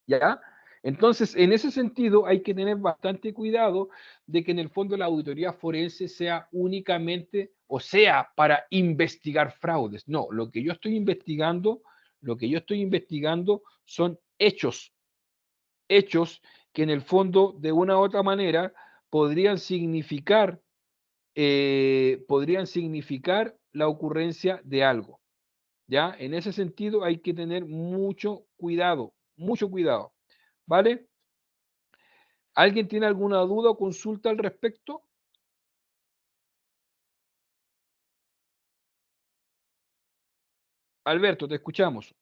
¿Ya? Entonces, en ese sentido, hay que tener bastante cuidado de que en el fondo la auditoría forense sea únicamente o sea para investigar fraudes. No, lo que yo estoy investigando son hechos que en el fondo, de una u otra manera, podrían significar la ocurrencia de algo. ¿Ya? En ese sentido hay que tener mucho cuidado, ¿vale? ¿Alguien tiene alguna duda o consulta al respecto? Alberto, te escuchamos.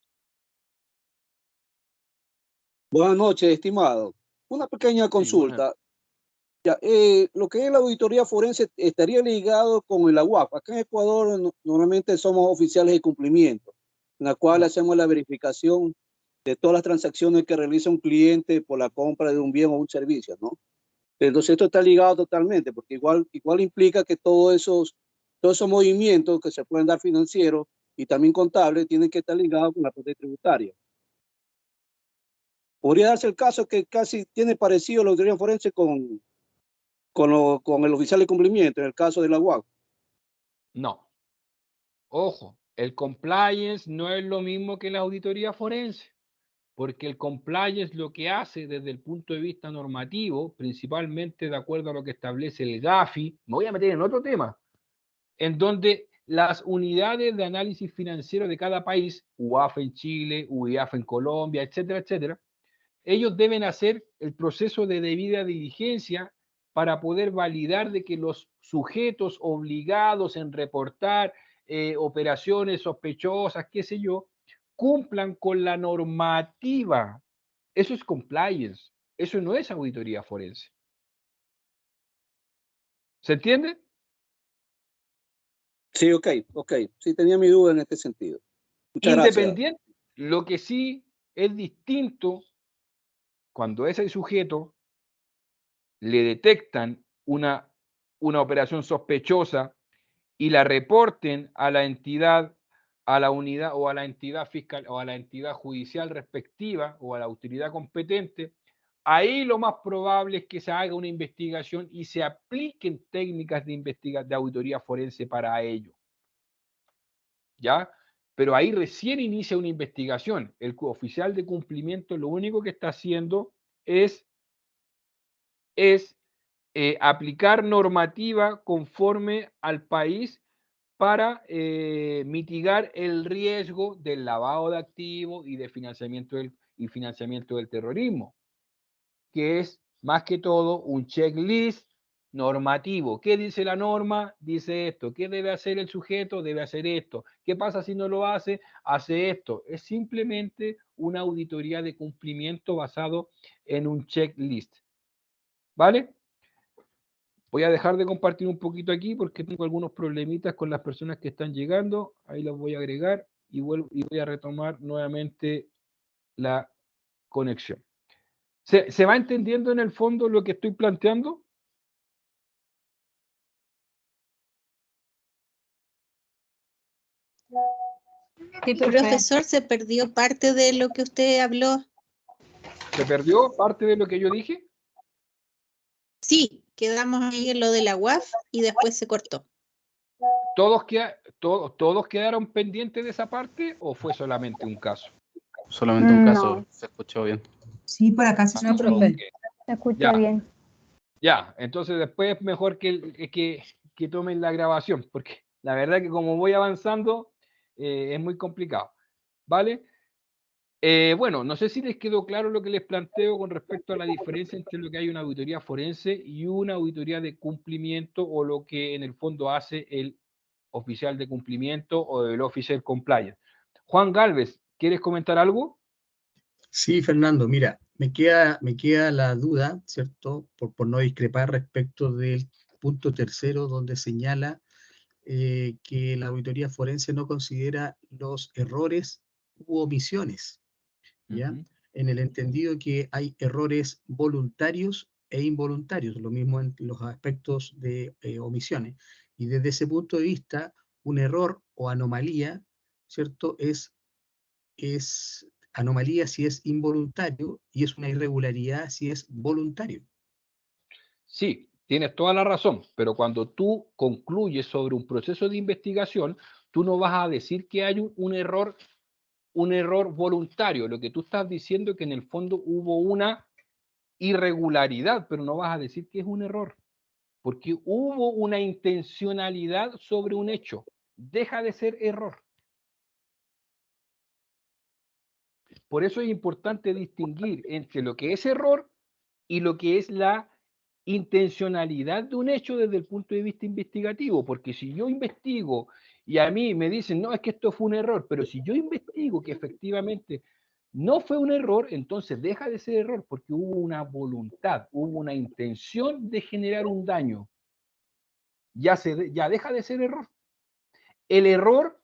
Buenas noches, estimado. Una pequeña Sí, buenas. consulta. Ya, lo que es la auditoría forense estaría ligado con el AUAF. Acá en Ecuador normalmente somos oficiales de cumplimiento, en la cual No. hacemos la verificación de todas las transacciones que realiza un cliente por la compra de un bien o un servicio, ¿no? Entonces esto está ligado totalmente, porque igual implica que todos esos movimientos que se pueden dar financieros y también contables tienen que estar ligados con la parte tributaria. Podría darse el caso que casi tiene parecido la auditoría forense con el oficial de cumplimiento, en el caso de la UAC. No. Ojo, el compliance no es lo mismo que la auditoría forense, porque el compliance lo que hace desde el punto de vista normativo, principalmente de acuerdo a lo que establece el GAFI, me voy a meter en otro tema, en donde las unidades de análisis financiero de cada país, UAF en Chile, UIAF en Colombia, etcétera, etcétera, ellos deben hacer el proceso de debida diligencia para poder validar de que los sujetos obligados en reportar operaciones sospechosas, qué sé yo, cumplan con la normativa. Eso es compliance. Eso no es auditoría forense. ¿Se entiende? Sí, ok. Sí, tenía mi duda en este sentido. Muchas gracias. Independiente, lo que sí es distinto cuando ese sujeto le detectan una operación sospechosa y la reporten a la entidad, a la unidad o a la entidad fiscal o a la entidad judicial respectiva o a la autoridad competente, ahí lo más probable es que se haga una investigación y se apliquen técnicas de auditoría forense para ello. ¿Ya? Pero ahí recién inicia una investigación. El oficial de cumplimiento lo único que está haciendo es aplicar normativa conforme al país para mitigar el riesgo del lavado de activos y de financiamiento del terrorismo, que es más que todo un checklist normativo. ¿Qué dice la norma? Dice esto. ¿Qué debe hacer el sujeto? Debe hacer esto. ¿Qué pasa si no lo hace? Hace esto. Es simplemente una auditoría de cumplimiento basado en un checklist. ¿Vale? Voy a dejar de compartir un poquito aquí porque tengo algunos problemitas con las personas que están llegando. Ahí los voy a agregar y voy a retomar nuevamente la conexión. ¿Se va entendiendo en el fondo lo que estoy planteando? Sí, Profesor, se perdió parte de lo que usted habló. ¿Se perdió parte de lo que yo dije? Sí, quedamos ahí en lo de la UAF y después se cortó. ¿Todos quedaron pendientes de esa parte o fue solamente un caso? Solamente un caso, se escuchó bien. Sí, por acá se escucha bien. Se escucha Ya. bien. Ya, entonces después es mejor que tomen la grabación, porque la verdad que como voy avanzando es muy complicado, ¿vale? Bueno, no sé si les quedó claro lo que les planteo con respecto a la diferencia entre lo que hay una auditoría forense y una auditoría de cumplimiento o lo que en el fondo hace el oficial de cumplimiento o el officer compliance. Juan Galvez, ¿quieres comentar algo? Sí, Fernando, mira, me queda la duda, ¿cierto? Por no discrepar respecto del punto tercero, donde señala que la auditoría forense no considera los errores u omisiones, ¿ya? En el entendido que hay errores voluntarios e involuntarios, lo mismo en los aspectos de omisiones. Y desde ese punto de vista, un error o anomalía, ¿cierto? Es anomalía si es involuntario y es una irregularidad si es voluntario. Sí, tienes toda la razón, pero cuando tú concluyes sobre un proceso de investigación, tú no vas a decir que hay un error voluntario. Lo que tú estás diciendo es que en el fondo hubo una irregularidad, pero no vas a decir que es un error, porque hubo una intencionalidad sobre un hecho. Deja de ser error. Por eso es importante distinguir entre lo que es error y lo que es la intencionalidad de un hecho desde el punto de vista investigativo, porque si yo investigo y a mí me dicen, no, es que esto fue un error, pero si yo investigo que efectivamente no fue un error, entonces deja de ser error, porque hubo una voluntad, hubo una intención de generar un daño. Ya deja de ser error. El error,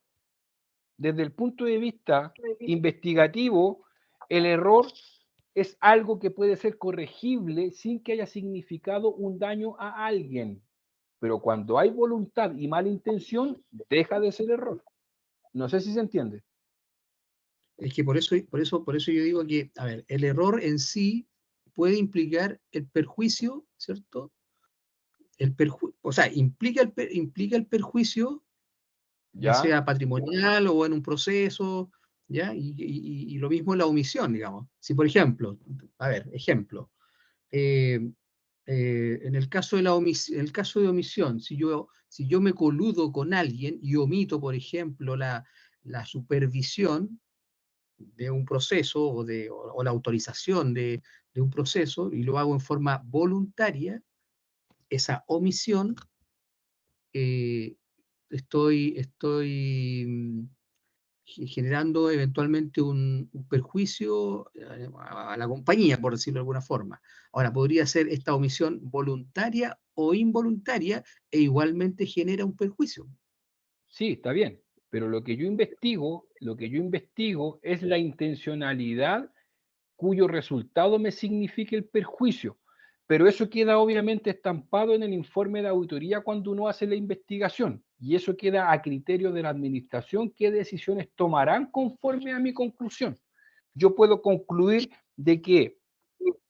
desde el punto de vista investigativo, el error es algo que puede ser corregible sin que haya significado un daño a alguien. Pero cuando hay voluntad y mala intención, deja de ser error. No sé si se entiende. Es que por eso yo digo que, a ver, el error en sí puede implicar el perjuicio, ¿cierto? O sea, implica el perjuicio, ya sea patrimonial o en un proceso, ¿ya? Y lo mismo la omisión, digamos. Si, por ejemplo, a ver, ejemplo, en el caso de omisión, si yo me coludo con alguien y omito, por ejemplo, la supervisión de un proceso o la autorización de un proceso y lo hago en forma voluntaria, esa omisión, estoy generando eventualmente un perjuicio a la compañía, por decirlo de alguna forma. Ahora, podría ser esta omisión voluntaria o involuntaria e igualmente genera un perjuicio. Sí, está bien, pero lo que yo investigo es la intencionalidad cuyo resultado me signifique el perjuicio. Pero eso queda obviamente estampado en el informe de auditoría cuando uno hace la investigación. Y eso queda a criterio de la administración qué decisiones tomarán conforme a mi conclusión. Yo puedo concluir de que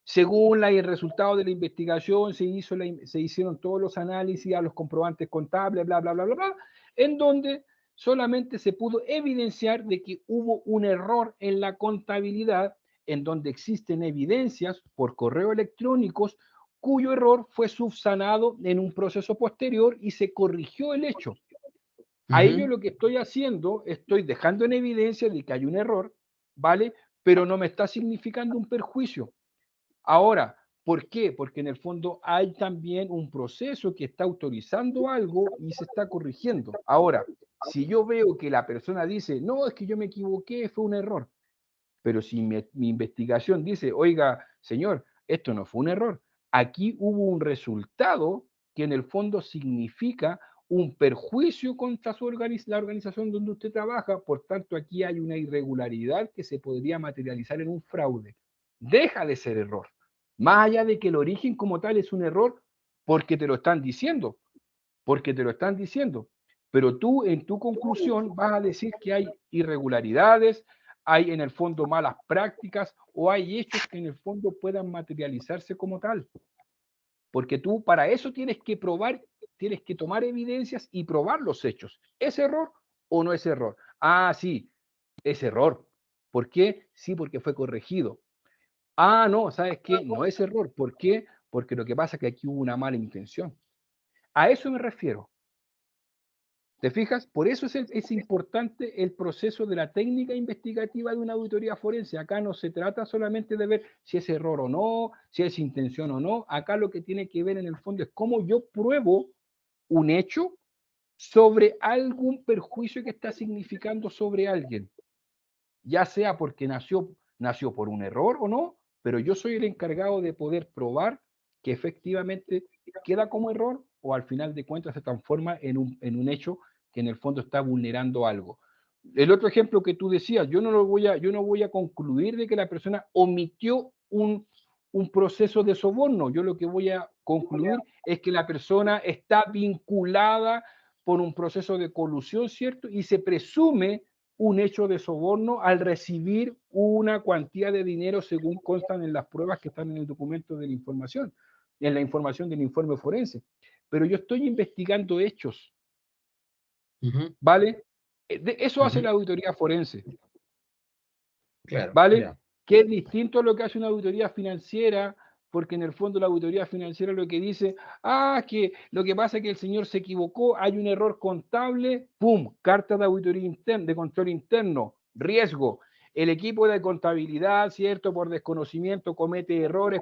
según el resultado de la investigación se hicieron todos los análisis a los comprobantes contables, bla, bla, bla, bla, bla, en donde solamente se pudo evidenciar de que hubo un error en la contabilidad, en donde existen evidencias por correo electrónicos cuyo error fue subsanado en un proceso posterior y se corrigió el hecho. Ahí yo lo que estoy haciendo, estoy dejando en evidencia de que hay un error, ¿vale? Pero no me está significando un perjuicio. Ahora, ¿por qué? Porque en el fondo hay también un proceso que está autorizando algo y se está corrigiendo. Ahora, si yo veo que la persona dice, no, es que yo me equivoqué, fue un error, pero si mi investigación dice, oiga, señor, esto no fue un error, aquí hubo un resultado que en el fondo significa un perjuicio contra la organización donde usted trabaja, por tanto aquí hay una irregularidad que se podría materializar en un fraude. Deja de ser error. Más allá de que el origen como tal es un error, porque te lo están diciendo, pero tú en tu conclusión vas a decir que hay irregularidades, hay en el fondo malas prácticas o hay hechos que en el fondo puedan materializarse como tal. Porque tú para eso tienes que probar, tienes que tomar evidencias y probar los hechos. ¿Es error o no es error? Ah, sí, es error. ¿Por qué? Sí, porque fue corregido. Ah, no, ¿sabes qué? No es error. ¿Por qué? Porque lo que pasa es que aquí hubo una mala intención. A eso me refiero. ¿Te fijas? Por eso es importante el proceso de la técnica investigativa de una auditoría forense. Acá no se trata solamente de ver si es error o no, si es intención o no. Acá lo que tiene que ver en el fondo es cómo yo pruebo un hecho sobre algún perjuicio que está significando sobre alguien. Ya sea porque nació por un error o no, pero yo soy el encargado de poder probar que efectivamente queda como error o al final de cuentas se transforma en un hecho que en el fondo está vulnerando algo. El otro ejemplo que tú decías, yo no voy a concluir de que la persona omitió un proceso de soborno. Yo lo que voy a concluir es que la persona está vinculada por un proceso de colusión, ¿cierto? Y se presume un hecho de soborno al recibir una cuantía de dinero según constan en las pruebas que están en el documento de la información, en la información del informe forense. Pero yo estoy investigando hechos, ¿vale? Eso hace la auditoría forense, Claro, ¿vale? ya. Que es distinto a lo que hace una auditoría financiera, porque en el fondo la auditoría financiera lo que dice, que lo que pasa es que el señor se equivocó, hay un error contable, ¡pum! Carta de auditoría interna, de control interno, riesgo. El equipo de contabilidad, ¿cierto? Por desconocimiento comete errores,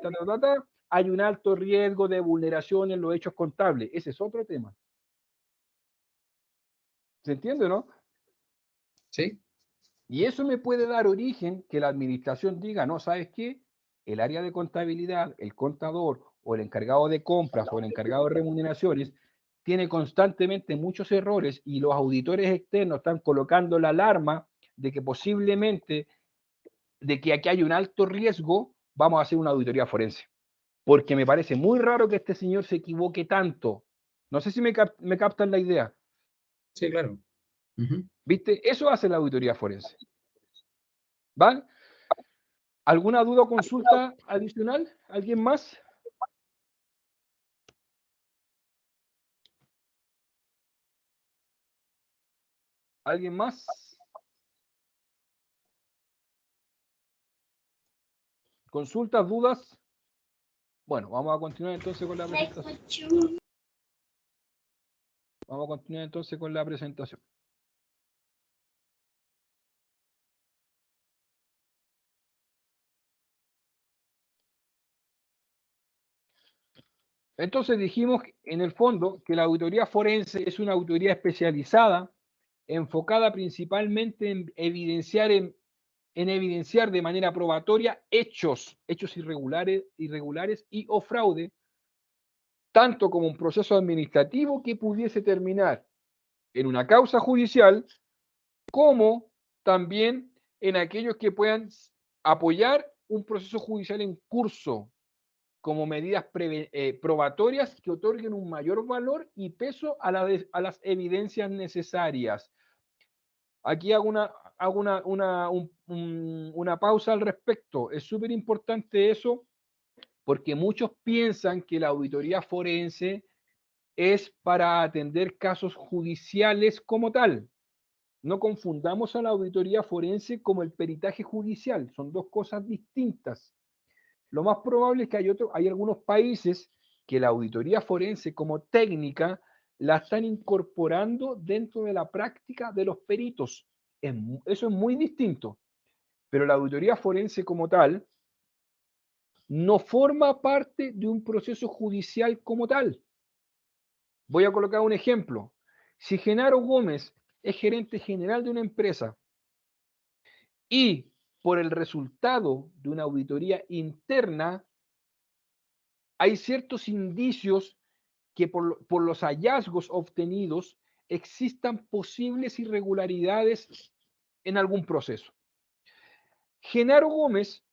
hay un alto riesgo de vulneración en los hechos contables. Ese es otro tema. ¿Se entiende, no? Sí. Y eso me puede dar origen que la administración diga, no, ¿sabes qué? El área de contabilidad, el contador o el encargado de compras o el encargado de remuneraciones tiene constantemente muchos errores y los auditores externos están colocando la alarma de que posiblemente, de que aquí hay un alto riesgo, vamos a hacer una auditoría forense. Porque me parece muy raro que este señor se equivoque tanto. No sé si me captan la idea. Sí, claro. ¿Viste? Eso hace la auditoría forense. ¿Vale? ¿Alguna duda o consulta adicional? ¿Alguien más? ¿Alguien más? ¿Consultas, dudas? Bueno, vamos a continuar entonces con la presentación. Vamos a continuar entonces con la presentación. Entonces dijimos en el fondo que la auditoría forense es una auditoría especializada enfocada principalmente en evidenciar de manera probatoria hechos irregulares y o fraude, tanto como un proceso administrativo que pudiese terminar en una causa judicial, como también en aquellos que puedan apoyar un proceso judicial en curso, como medidas probatorias que otorguen un mayor valor y peso a las evidencias necesarias. Aquí hago una pausa al respecto. Es súper importante eso porque muchos piensan que la auditoría forense es para atender casos judiciales como tal. No confundamos a la auditoría forense como el peritaje judicial, son dos cosas distintas. Lo más probable es que hay algunos países que la auditoría forense como técnica la están incorporando dentro de la práctica de los peritos. Eso es muy distinto. Pero la auditoría forense como tal no forma parte de un proceso judicial como tal. Voy a colocar un ejemplo. Si Genaro Gómez es gerente general de una empresa y por el resultado de una auditoría interna hay ciertos indicios que por los hallazgos obtenidos existan posibles irregularidades en algún proceso. Genaro Gómez,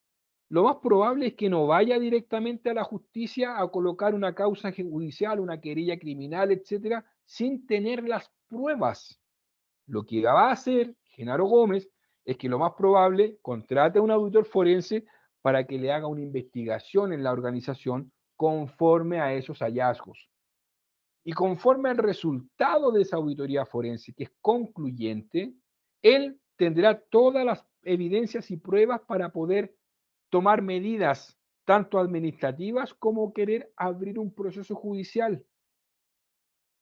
lo más probable es que no vaya directamente a la justicia a colocar una causa judicial, una querella criminal, etcétera, sin tener las pruebas. Lo que va a hacer Genaro Gómez es que lo más probable contrate a un auditor forense para que le haga una investigación en la organización conforme a esos hallazgos. Y conforme al resultado de esa auditoría forense, que es concluyente, él tendrá todas las evidencias y pruebas para poder tomar medidas tanto administrativas como querer abrir un proceso judicial.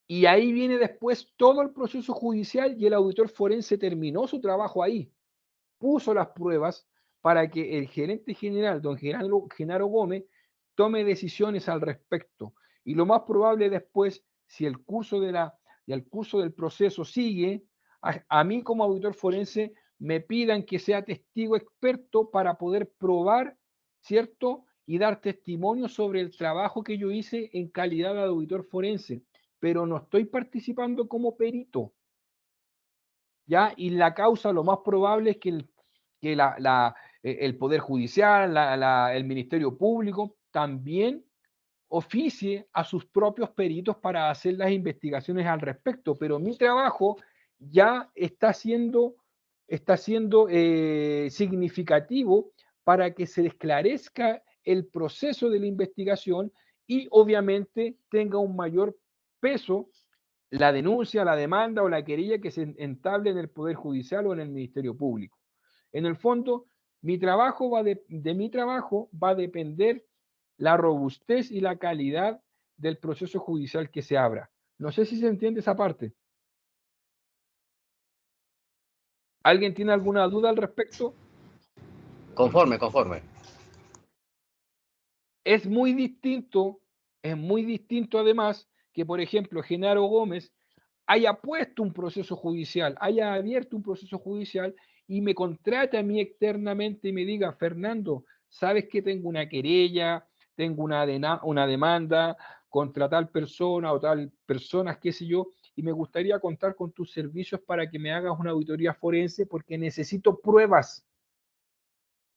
Y ahí viene después todo el proceso judicial y el auditor forense terminó su trabajo ahí. Puso las pruebas para que el gerente general, don Genaro Gómez, tome decisiones al respecto. Y lo más probable después, si el curso del proceso sigue, a mí como auditor forense me pidan que sea testigo experto para poder probar, ¿cierto? Y dar testimonio sobre el trabajo que yo hice en calidad de auditor forense, pero no estoy participando como perito. ¿Ya? Y la causa lo más probable es que el Poder Judicial, el Ministerio Público, también oficie a sus propios peritos para hacer las investigaciones al respecto, pero mi trabajo ya está siendo significativo para que se esclarezca el proceso de la investigación y obviamente tenga un mayor peso la denuncia, la demanda o la querella que se entable en el Poder Judicial o en el Ministerio Público. En el fondo, mi trabajo de mi trabajo va a depender la robustez y la calidad del proceso judicial que se abra. No sé si se entiende esa parte. ¿Alguien tiene alguna duda al respecto? Conforme. Es muy distinto además que, por ejemplo, Genaro Gómez haya puesto un proceso judicial, haya abierto un proceso judicial y me contrate a mí externamente y me diga, Fernando, ¿sabes que tengo una querella, tengo una demanda contra tal persona o tal personas, qué sé yo, y me gustaría contar con tus servicios para que me hagas una auditoría forense porque necesito pruebas?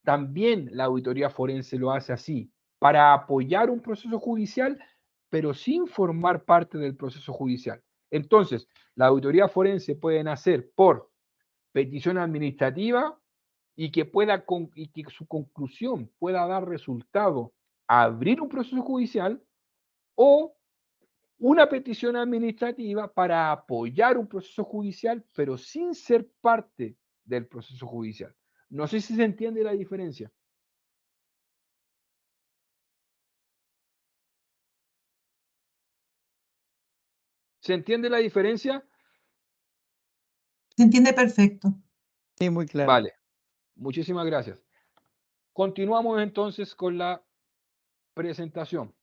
También la auditoría forense lo hace así, para apoyar un proceso judicial, pero sin formar parte del proceso judicial. Entonces, la auditoría forense puede nacer por petición administrativa y que su conclusión pueda dar resultado a abrir un proceso judicial, o una petición administrativa para apoyar un proceso judicial, pero sin ser parte del proceso judicial. No sé si se entiende la diferencia. ¿Se entiende la diferencia? Se entiende perfecto. Sí, muy claro. Vale, muchísimas gracias. Continuamos entonces con la presentación.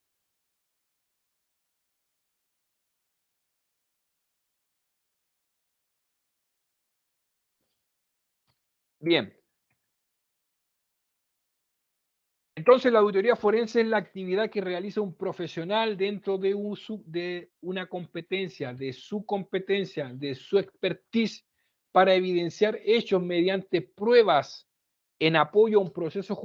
Bien. Entonces, la auditoría forense es la actividad que realiza un profesional dentro de una competencia, de su expertise, para evidenciar hechos mediante pruebas en apoyo a un proceso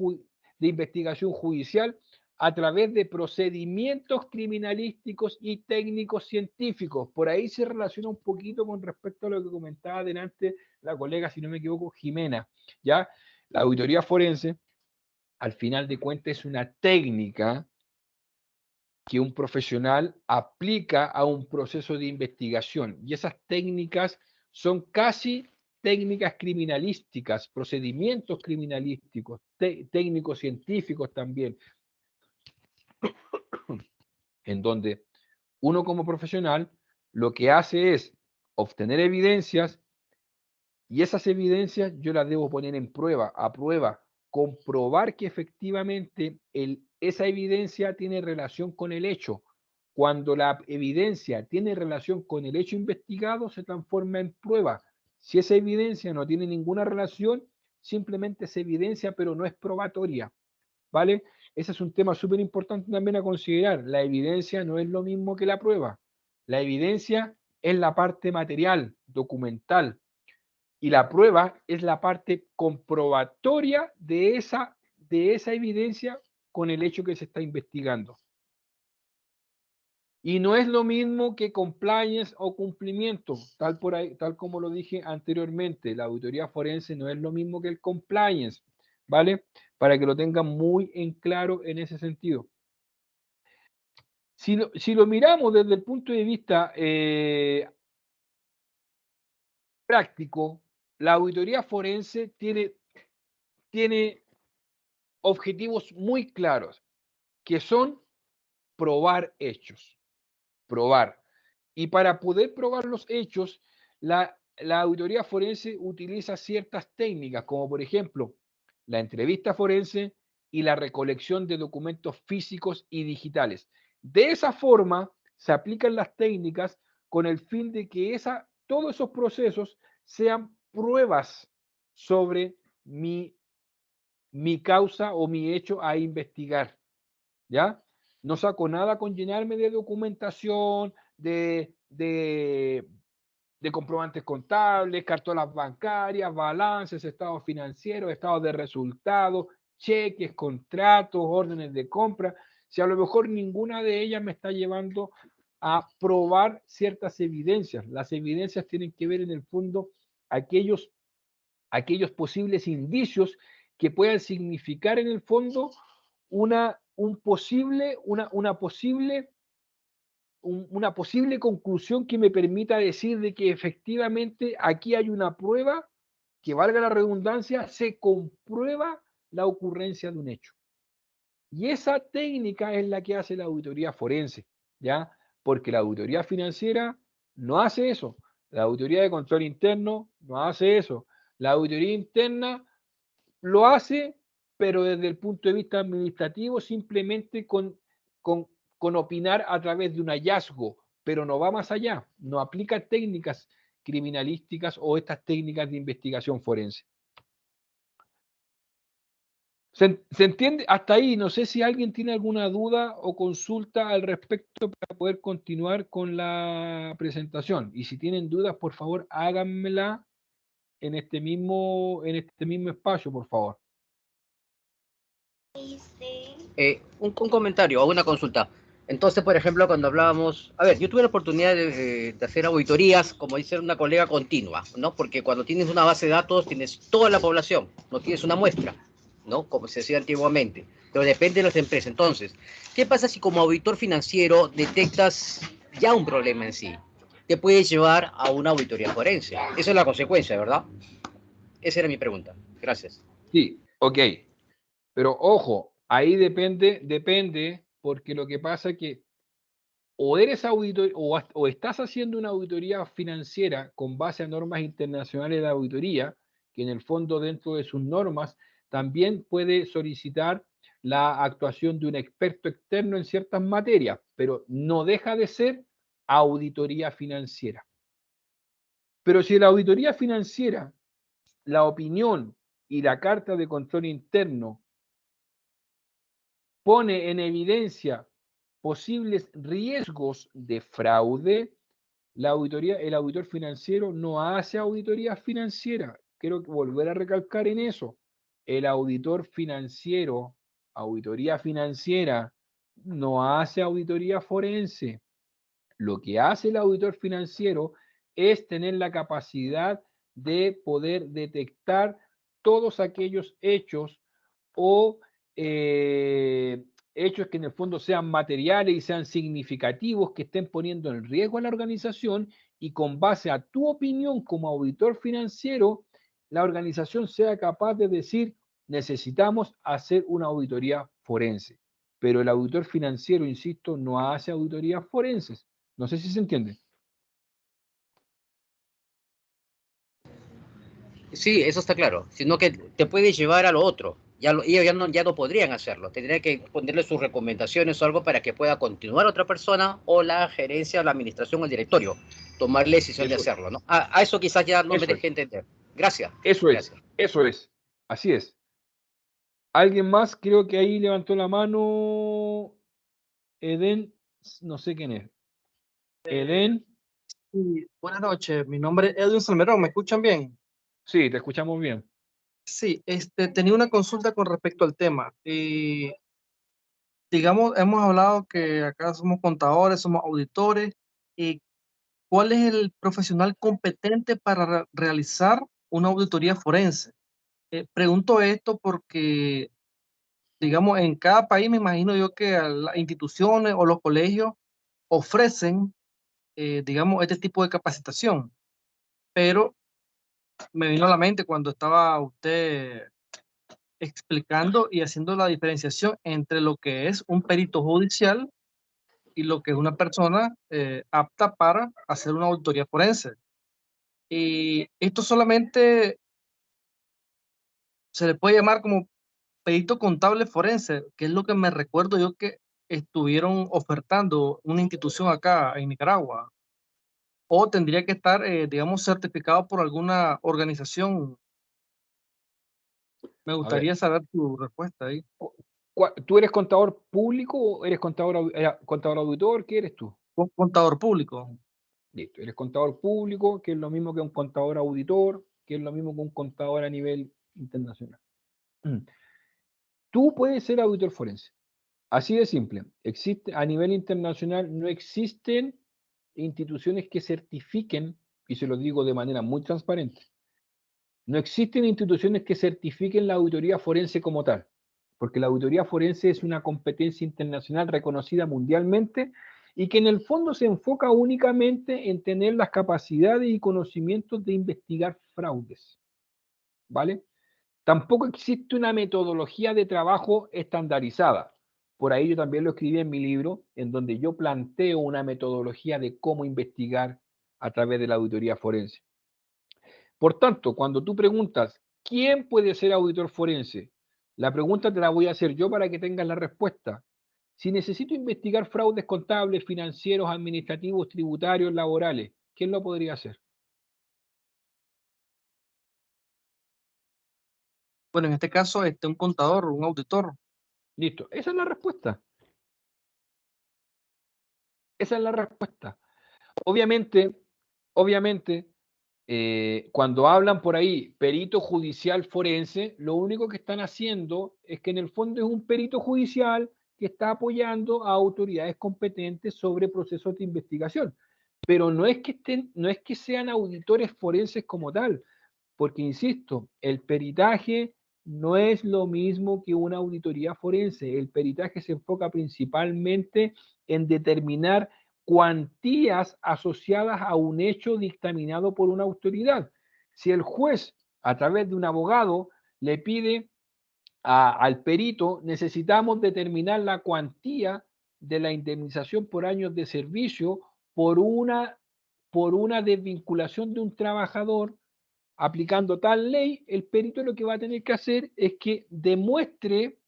de investigación judicial a través de procedimientos criminalísticos y técnicos científicos. Por ahí se relaciona un poquito con respecto a lo que comentaba delante la colega, si no me equivoco, Jimena, ¿ya? La auditoría forense, al final de cuentas, es una técnica que un profesional aplica a un proceso de investigación, y esas técnicas son casi técnicas criminalísticas, procedimientos criminalísticos, técnicos científicos también, en donde uno como profesional lo que hace es obtener evidencias, y esas evidencias yo las debo poner a prueba, comprobar que efectivamente esa evidencia tiene relación con el hecho. Cuando la evidencia tiene relación con el hecho investigado, se transforma en prueba. Si esa evidencia no tiene ninguna relación, simplemente es evidencia, pero no es probatoria, ¿vale? Ese es un tema súper importante también a considerar. La evidencia no es lo mismo que la prueba. La evidencia es la parte material, documental, y la prueba es la parte comprobatoria de esa evidencia con el hecho que se está investigando. Y no es lo mismo que compliance o cumplimiento, tal como lo dije anteriormente. La auditoría forense no es lo mismo que el compliance, ¿vale? Para que lo tengan muy en claro en ese sentido. Si lo miramos desde el punto de vista práctico, la auditoría forense tiene objetivos muy claros, que son probar hechos. Probar. Y para poder probar los hechos, la auditoría forense utiliza ciertas técnicas, como por ejemplo la entrevista forense y la recolección de documentos físicos y digitales. De esa forma se aplican las técnicas con el fin de que todos esos procesos sean pruebas sobre mi causa o mi hecho a investigar, ¿ya? No saco nada con llenarme de documentación, de comprobantes contables, cartolas bancarias, balances, estados financieros, estados de resultados, cheques, contratos, órdenes de compra, si a lo mejor ninguna de ellas me está llevando a probar ciertas evidencias. Las evidencias tienen que ver en el fondo aquellos posibles indicios que puedan significar en el fondo una posible conclusión que me permita decir de que efectivamente aquí hay una prueba que, valga la redundancia, se comprueba la ocurrencia de un hecho. Y esa técnica es la que hace la auditoría forense, ¿ya? Porque la auditoría financiera no hace eso. La auditoría de control interno no hace eso. La auditoría interna lo hace, pero desde el punto de vista administrativo, simplemente con opinar a través de un hallazgo, pero no va más allá, no aplica técnicas criminalísticas o estas técnicas de investigación forense. ¿Se entiende? Hasta ahí, no sé si alguien tiene alguna duda o consulta al respecto para poder continuar con la presentación. Y si tienen dudas, por favor, háganmela en este mismo espacio, por favor. Un comentario o una consulta. Entonces, por ejemplo, cuando hablábamos, a ver, yo tuve la oportunidad de hacer auditorías, como dice una colega, continua, ¿no? Porque cuando tienes una base de datos, tienes toda la población, no tienes una muestra, ¿no? Como se hacía antiguamente, pero depende de las empresas. Entonces, ¿qué pasa si como auditor financiero detectas ya un problema en sí? Te puede llevar a una auditoría forense. Esa es la consecuencia, ¿verdad? Esa era mi pregunta. Gracias. Sí, ok. Pero ojo, ahí depende, porque lo que pasa es que o eres auditor o estás haciendo una auditoría financiera con base a normas internacionales de auditoría, que en el fondo dentro de sus normas también puede solicitar la actuación de un experto externo en ciertas materias, pero no deja de ser auditoría financiera. Pero si la auditoría financiera, la opinión y la carta de control interno pone en evidencia posibles riesgos de fraude, el auditor financiero no hace auditoría financiera. Quiero volver a recalcar en eso. El auditor financiero, auditoría financiera, no hace auditoría forense. Lo que hace el auditor financiero es tener la capacidad de poder detectar todos aquellos hechos o hechos que en el fondo sean materiales y sean significativos, que estén poniendo en riesgo a la organización, y con base a tu opinión como auditor financiero, la organización sea capaz de decir, necesitamos hacer una auditoría forense. Pero el auditor financiero, insisto, no hace auditorías forenses. No sé si se entiende. Sí, eso está claro, sino que te puede llevar a lo otro. Ellos ya no podrían hacerlo, tendría que ponerle sus recomendaciones o algo para que pueda continuar otra persona o la gerencia, la administración o el directorio, tomar la decisión de hacerlo, ¿no? A eso quizás ya no me dejé entender. Gracias. Eso es, así es. ¿Alguien más? Creo que ahí levantó la mano Eden, no sé quién es. Eden. Sí, buenas noches, mi nombre es Edwin Salmerón, ¿me escuchan bien? Sí, te escuchamos bien. Sí, tenía una consulta con respecto al tema. Digamos, hemos hablado que acá somos contadores, somos auditores, y ¿cuál es el profesional competente para realizar una auditoría forense? Pregunto esto porque, digamos, en cada país me imagino yo que las instituciones o los colegios ofrecen, digamos, este tipo de capacitación, pero me vino a la mente cuando estaba usted explicando y haciendo la diferenciación entre lo que es un perito judicial y lo que es una persona apta para hacer una auditoría forense. Y esto solamente se le puede llamar como perito contable forense, que es lo que me recuerdo yo que estuvieron ofertando una institución acá en Nicaragua. O tendría que estar, digamos, certificado por alguna organización. Me gustaría saber tu respuesta ahí. ¿Tú eres contador público o eres contador auditor? ¿Qué eres tú? Contador público. Listo, eres contador público, que es lo mismo que un contador auditor, que es lo mismo que un contador a nivel internacional. Tú puedes ser auditor forense. Así de simple. Existe, a nivel internacional no existen instituciones que certifiquen, y se lo digo de manera muy transparente, no existen instituciones que certifiquen la auditoría forense como tal, porque la auditoría forense es una competencia internacional reconocida mundialmente y que en el fondo se enfoca únicamente en tener las capacidades y conocimientos de investigar fraudes. ¿Vale? Tampoco existe una metodología de trabajo estandarizada. Por ahí yo también lo escribí en mi libro, en donde yo planteo una metodología de cómo investigar a través de la auditoría forense. Por tanto, cuando tú preguntas, ¿quién puede ser auditor forense? La pregunta te la voy a hacer yo para que tengas la respuesta. Si necesito investigar fraudes contables, financieros, administrativos, tributarios, laborales, ¿quién lo podría hacer? Bueno, en este caso, un contador, un auditor. Listo, esa es la respuesta. Esa es la respuesta. Obviamente, cuando hablan por ahí perito judicial forense, lo único que están haciendo es que en el fondo es un perito judicial que está apoyando a autoridades competentes sobre procesos de investigación. Pero no es que sean auditores forenses como tal, porque insisto, el peritaje no es lo mismo que una auditoría forense. El peritaje se enfoca principalmente en determinar cuantías asociadas a un hecho dictaminado por una autoridad. Si el juez, a través de un abogado, le pide al perito, necesitamos determinar la cuantía de la indemnización por años de servicio por una desvinculación de un trabajador aplicando tal ley, el perito lo que va a tener que hacer es que demuestre,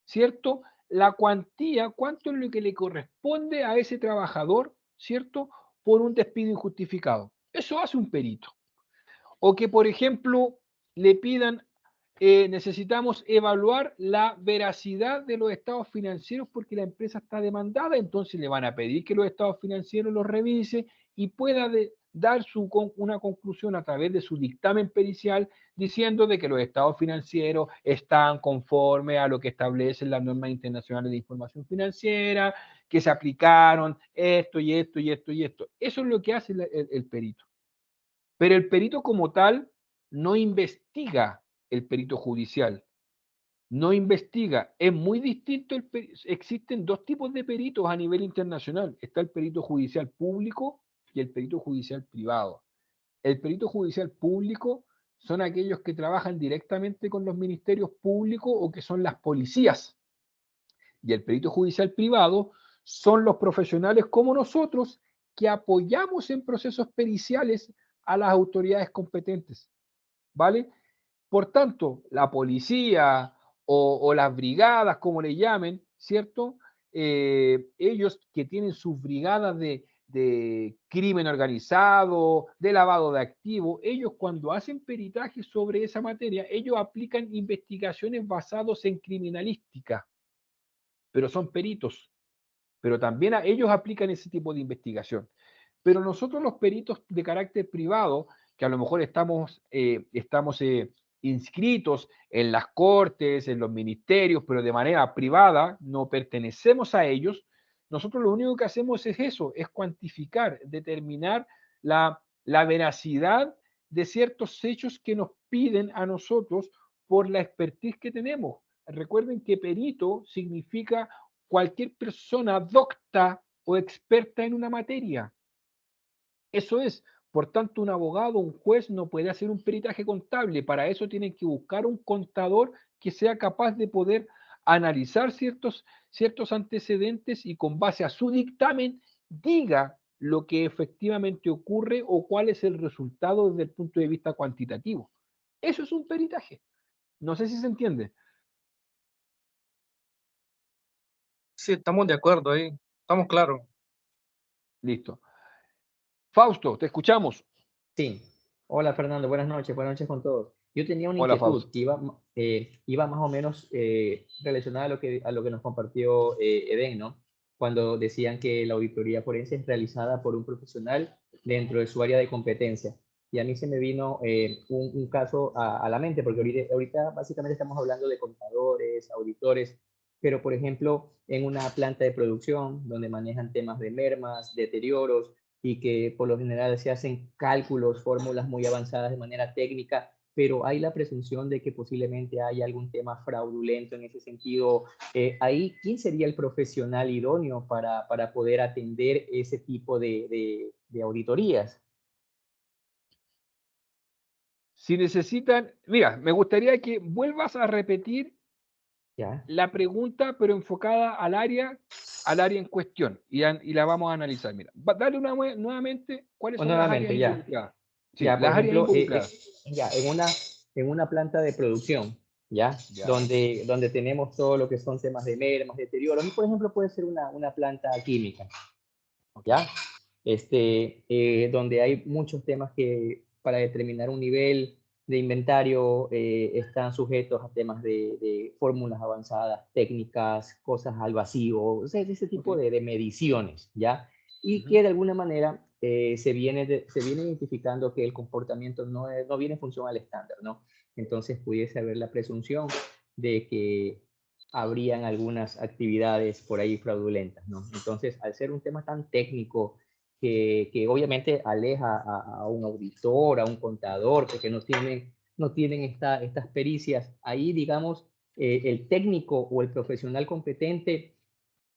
¿cierto?, la cuantía, cuánto es lo que le corresponde a ese trabajador, ¿cierto?, por un despido injustificado. Eso hace un perito. O que, por ejemplo, le pidan, necesitamos evaluar la veracidad de los estados financieros porque la empresa está demandada, entonces le van a pedir que los estados financieros los revise y pueda dar una conclusión a través de su dictamen pericial diciendo de que los estados financieros están conforme a lo que establecen las normas internacionales de información financiera, que se aplicaron esto y esto y esto y esto. Eso es lo que hace el perito. Pero el perito como tal no investiga, el perito judicial. No investiga. Es muy distinto. Existen dos tipos de peritos a nivel internacional. Está el perito judicial público y el perito judicial privado. El perito judicial público son aquellos que trabajan directamente con los ministerios públicos o que son las policías. Y el perito judicial privado son los profesionales como nosotros que apoyamos en procesos periciales a las autoridades competentes. ¿Vale? Por tanto, la policía o las brigadas, como le llamen, ¿cierto? Ellos que tienen sus brigadas de crimen organizado, de lavado de activos, ellos cuando hacen peritajes sobre esa materia, ellos aplican investigaciones basadas en criminalística, pero son peritos, pero también ellos aplican ese tipo de investigación. Pero nosotros los peritos de carácter privado, que a lo mejor estamos inscritos en las cortes, en los ministerios, pero de manera privada, no pertenecemos a ellos, nosotros lo único que hacemos es eso, es cuantificar, determinar la veracidad de ciertos hechos que nos piden a nosotros por la expertise que tenemos. Recuerden que perito significa cualquier persona docta o experta en una materia. Eso es. Por tanto, un abogado, un juez no puede hacer un peritaje contable. Para eso tienen que buscar un contador que sea capaz de poder analizar ciertos antecedentes y con base a su dictamen diga lo que efectivamente ocurre o cuál es el resultado desde el punto de vista cuantitativo. Eso es un peritaje. No sé si se entiende. Sí, estamos de acuerdo ahí. Estamos claros. Listo. Fausto, te escuchamos. Sí. Hola Fernando, buenas noches con todos. Yo tenía una Hola, inquietud Fausto. que iba más o menos relacionada a lo que nos compartió Eden, ¿no? Cuando decían que la auditoría forense es realizada por un profesional dentro de su área de competencia. Y a mí se me vino un caso a la mente, porque ahorita básicamente estamos hablando de contadores, auditores, pero por ejemplo en una planta de producción donde manejan temas de mermas, deterioros, y que por lo general se hacen cálculos, fórmulas muy avanzadas de manera técnica, pero hay la presunción de que posiblemente haya algún tema fraudulento en ese sentido. Ahí, ¿quién sería el profesional idóneo para poder atender ese tipo de auditorías? Si necesitan, mira, me gustaría que vuelvas a repetir ¿Ya? la pregunta, pero enfocada al área en cuestión, y la vamos a analizar. Mira, dale nuevamente cuáles O son las áreas nuevamente, ya. involucradas. Sí, Ya, por las áreas ejemplo, involucradas. ya, en una planta de producción ¿ya? Ya. Donde tenemos todo lo que son temas de mermas, deterioros, y por ejemplo puede ser una planta química, ¿ya? Donde hay muchos temas que para determinar un nivel de inventario están sujetos a temas de fórmulas avanzadas, técnicas, cosas al vacío, o sea, ese tipo de mediciones, ¿ya? Y que de alguna manera se viene identificando que el comportamiento no viene en función al estándar, ¿no? Entonces pudiese haber la presunción de que habrían algunas actividades por ahí fraudulentas, ¿no? Entonces, al ser un tema tan técnico, que obviamente aleja a un auditor, a un contador, porque no tienen estas pericias, ahí, digamos, el técnico o el profesional competente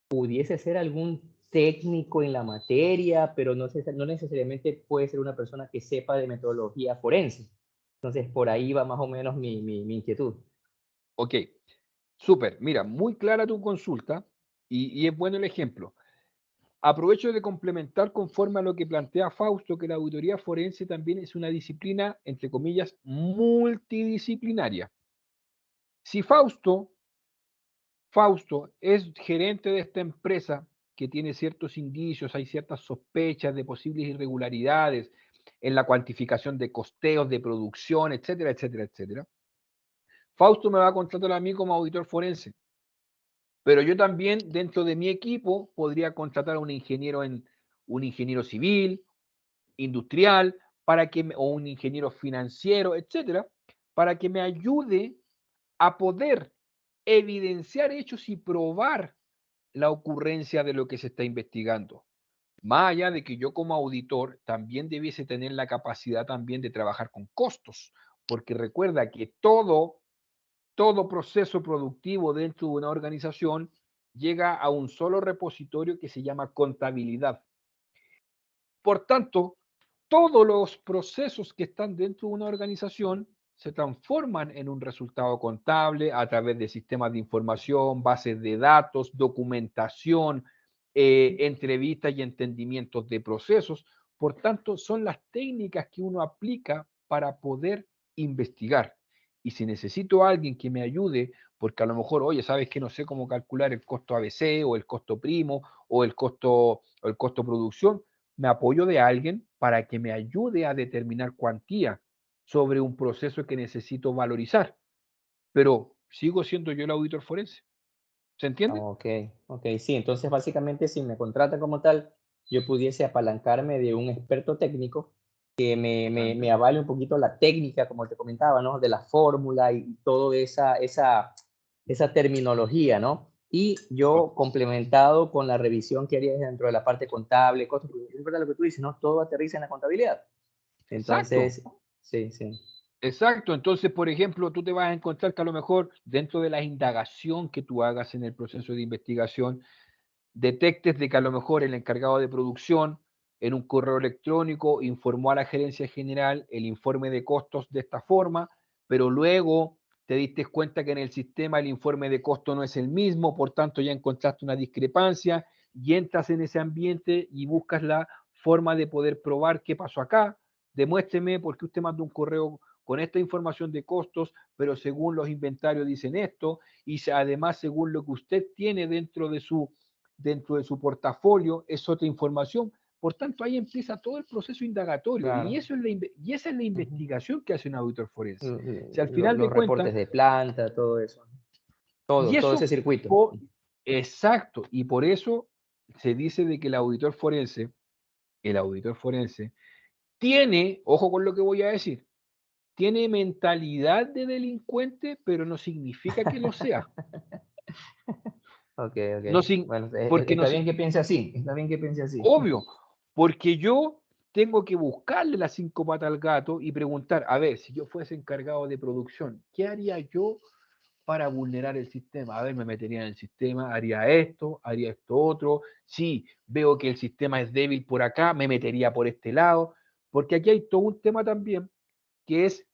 pudiese ser algún técnico en la materia, pero no necesariamente puede ser una persona que sepa de metodología forense. Entonces, por ahí va más o menos mi inquietud. Ok, súper. Mira, muy clara tu consulta y es bueno el ejemplo. Aprovecho de complementar conforme a lo que plantea Fausto, que la auditoría forense también es una disciplina, entre comillas, multidisciplinaria. Si Fausto es gerente de esta empresa que tiene ciertos indicios, hay ciertas sospechas de posibles irregularidades en la cuantificación de costeos, de producción, etcétera, etcétera, etcétera. Fausto me va a contratar a mí como auditor forense. Pero yo también, dentro de mi equipo, podría contratar a un ingeniero civil, industrial, o un ingeniero financiero, etcétera, para que me ayude a poder evidenciar hechos y probar la ocurrencia de lo que se está investigando. Más allá de que yo como auditor también debiese tener la capacidad también de trabajar con costos, porque recuerda que todo proceso productivo dentro de una organización llega a un solo repositorio que se llama contabilidad. Por tanto, todos los procesos que están dentro de una organización se transforman en un resultado contable a través de sistemas de información, bases de datos, documentación, entrevistas y entendimientos de procesos. Por tanto, son las técnicas que uno aplica para poder investigar. Y si necesito a alguien que me ayude, porque a lo mejor, oye, sabes que no sé cómo calcular el costo ABC o el costo primo o el costo producción, me apoyo de alguien para que me ayude a determinar cuantía sobre un proceso que necesito valorizar. Pero sigo siendo yo el auditor forense. ¿Se entiende? Ok, sí, entonces básicamente si me contratan como tal, yo pudiese apalancarme de un experto técnico que me avale un poquito la técnica, como te comentaba, ¿no? De la fórmula y toda esa terminología, ¿no? Y yo complementado con la revisión que haría dentro de la parte contable, cosas, porque es verdad lo que tú dices, ¿no? Todo aterriza en la contabilidad. Entonces, Exacto. sí. Exacto, entonces, por ejemplo, tú te vas a encontrar que a lo mejor dentro de la indagación que tú hagas en el proceso de investigación, detectes de que a lo mejor el encargado de producción en un correo electrónico informó a la gerencia general el informe de costos de esta forma, pero luego te diste cuenta que en el sistema el informe de costo no es el mismo, por tanto ya encontraste una discrepancia y entras en ese ambiente y buscas la forma de poder probar qué pasó acá. Demuéstreme por qué usted mandó un correo con esta información de costos, pero según los inventarios dicen esto, y además según lo que usted tiene dentro de su portafolio es otra información. Por tanto, ahí empieza todo el proceso indagatorio. Claro. Y esa es la investigación que hace un auditor forense. Si al final Los de cuentas, reportes de planta, todo eso. Todo ese circuito. Exacto. Y por eso se dice de que el auditor forense tiene, ojo con lo que voy a decir, tiene mentalidad de delincuente, pero no significa que lo sea. Ok. No, Bueno, porque está bien que piense así. Está bien que piense así. Obvio, porque yo tengo que buscarle las 5 patas al gato y preguntar, a ver, si yo fuese encargado de producción, ¿qué haría yo para vulnerar el sistema? A ver, me metería en el sistema, haría esto otro. Si veo que el sistema es débil por acá, me metería por este lado, porque aquí hay todo un tema también que es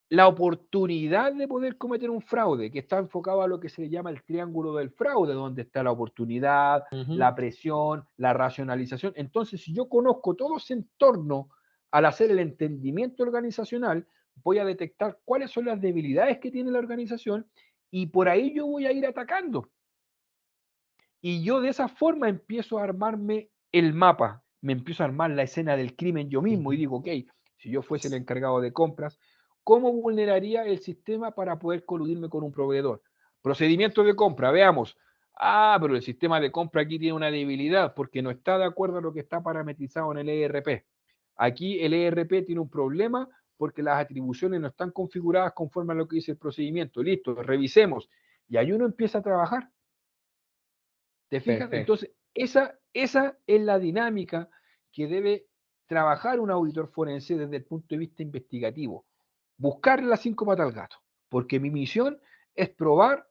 la oportunidad de poder cometer un fraude, que está enfocado a lo que se le llama el triángulo del fraude, donde está la oportunidad, la presión, la racionalización. Entonces, si yo conozco todo ese entorno al hacer el entendimiento organizacional, voy a detectar cuáles son las debilidades que tiene la organización y por ahí yo voy a ir atacando. Y yo de esa forma empiezo a armarme el mapa, me empiezo a armar la escena del crimen yo mismo y digo, ok, si yo fuese el encargado de compras, ¿cómo vulneraría el sistema para poder coludirme con un proveedor? Procedimiento de compra, veamos. Ah, pero el sistema de compra aquí tiene una debilidad porque no está de acuerdo a lo que está parametrizado en el ERP. Aquí el ERP tiene un problema porque las atribuciones no están configuradas conforme a lo que dice el procedimiento. Listo, revisemos. Y ahí uno empieza a trabajar. ¿Te fijas? Perfecto. Entonces, esa es la dinámica que debe trabajar un auditor forense desde el punto de vista investigativo. Buscar las 5 patas al gato, porque mi misión es probar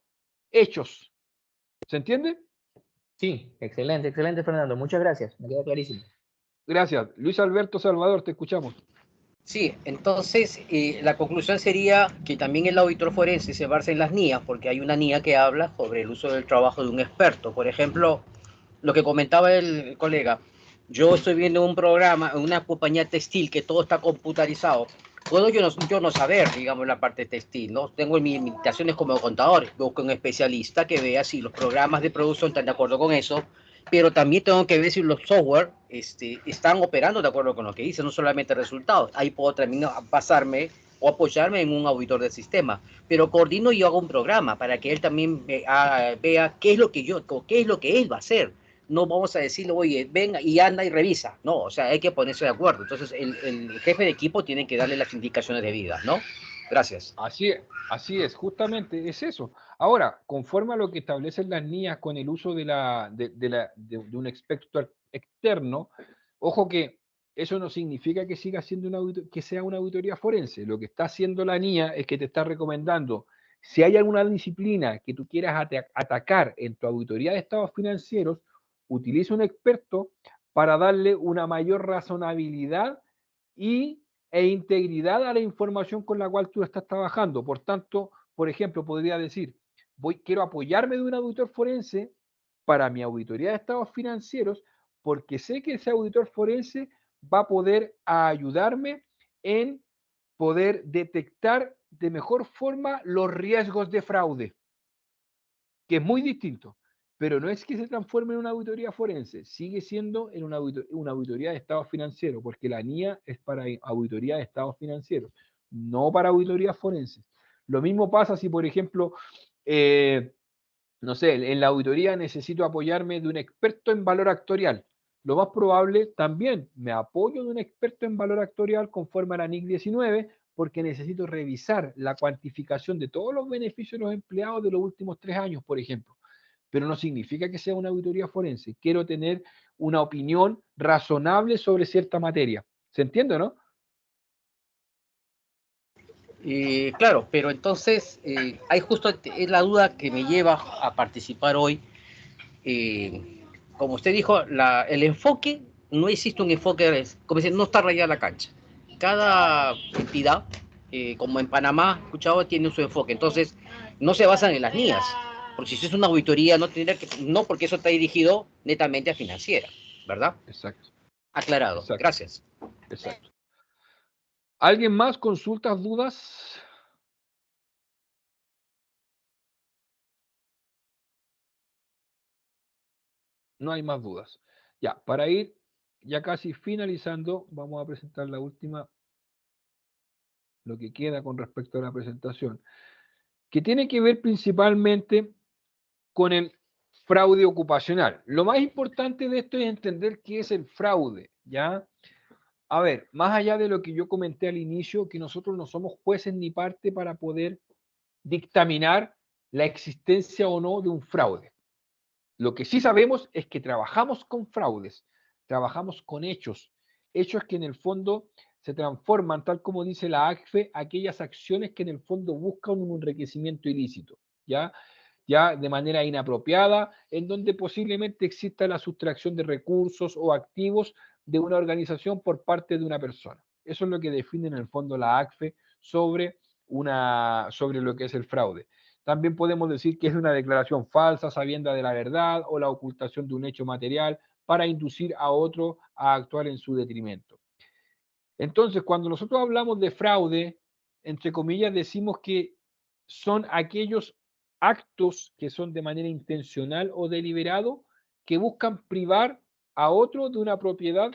hechos. ¿Se entiende? Sí, excelente, excelente, Fernando. Muchas gracias. Me queda clarísimo. Gracias. Luis Alberto Salvador, te escuchamos. Sí, entonces la conclusión sería que también el auditor forense se basa en las NIAs, porque hay una NIA que habla sobre el uso del trabajo de un experto. Por ejemplo, lo que comentaba el colega, yo estoy viendo un programa, una compañía textil que todo está computarizado. Puedo yo no saber, digamos, la parte textil, ¿no? Tengo mis limitaciones como contador. Busco un especialista que vea si los programas de producción están de acuerdo con eso, pero también tengo que ver si los software están operando de acuerdo con lo que dice, no solamente resultados. Ahí puedo también basarme o apoyarme en un auditor del sistema, pero coordino y yo hago un programa para que él también vea qué es lo que él va a hacer. No vamos a decirle, oye, venga y anda y revisa. No, o sea, hay que ponerse de acuerdo. Entonces, el jefe de equipo tiene que darle las indicaciones debidas, ¿no? Gracias. Así es, justamente es eso. Ahora, conforme a lo que establecen las NIAs con el uso de un experto externo, ojo que eso no significa que siga siendo que sea una auditoría forense. Lo que está haciendo la NIA es que te está recomendando, si hay alguna disciplina que tú quieras atacar en tu auditoría de estados financieros, utiliza un experto para darle una mayor razonabilidad e integridad a la información con la cual tú estás trabajando. Por tanto, por ejemplo, podría decir, quiero apoyarme de un auditor forense para mi auditoría de estados financieros porque sé que ese auditor forense va a poder ayudarme en poder detectar de mejor forma los riesgos de fraude, que es muy distinto. Pero no es que se transforme en una auditoría forense, sigue siendo en una auditoría de estados financieros, porque la NIA es para auditoría de estados financieros, no para auditorías forenses. Lo mismo pasa si, por ejemplo, no sé, en la auditoría necesito apoyarme de un experto en valor actuarial. Lo más probable también me apoyo de un experto en valor actuarial conforme a la NIC 19, porque necesito revisar la cuantificación de todos los beneficios de los empleados de los últimos 3 años, por ejemplo. Pero no significa que sea una auditoría forense. Quiero tener una opinión razonable sobre cierta materia. ¿Se entiende, no? Claro, pero entonces hay justo la duda que me lleva a participar hoy. Como usted dijo, el enfoque, no existe un enfoque, como dice, no está rayada la cancha. Cada entidad, como en Panamá, escuchado, tiene su enfoque. Entonces, no se basan en las NIAs. Porque si es una auditoría, no porque eso está dirigido netamente a financiera, ¿verdad? Exacto. Aclarado. Exacto. Gracias. Exacto. ¿Alguien más? ¿Consultas, dudas? No hay más dudas. Ya, para ir ya casi finalizando, vamos a presentar la última, lo que queda con respecto a la presentación, que tiene que ver principalmente con el fraude ocupacional. Lo más importante de esto es entender qué es el fraude, ¿ya? A ver, más allá de lo que yo comenté al inicio, que nosotros no somos jueces ni parte para poder dictaminar la existencia o no de un fraude. Lo que sí sabemos es que trabajamos con fraudes, trabajamos con hechos que en el fondo se transforman, tal como dice la ACFE, aquellas acciones que en el fondo buscan un enriquecimiento ilícito, ¿ya? Ya de manera inapropiada, en donde posiblemente exista la sustracción de recursos o activos de una organización por parte de una persona. Eso es lo que define en el fondo la ACFE sobre lo que es el fraude. También podemos decir que es una declaración falsa, sabienda de la verdad o la ocultación de un hecho material para inducir a otro a actuar en su detrimento. Entonces, cuando nosotros hablamos de fraude, entre comillas, decimos que son aquellos actos que son de manera intencional o deliberado que buscan privar a otro de una propiedad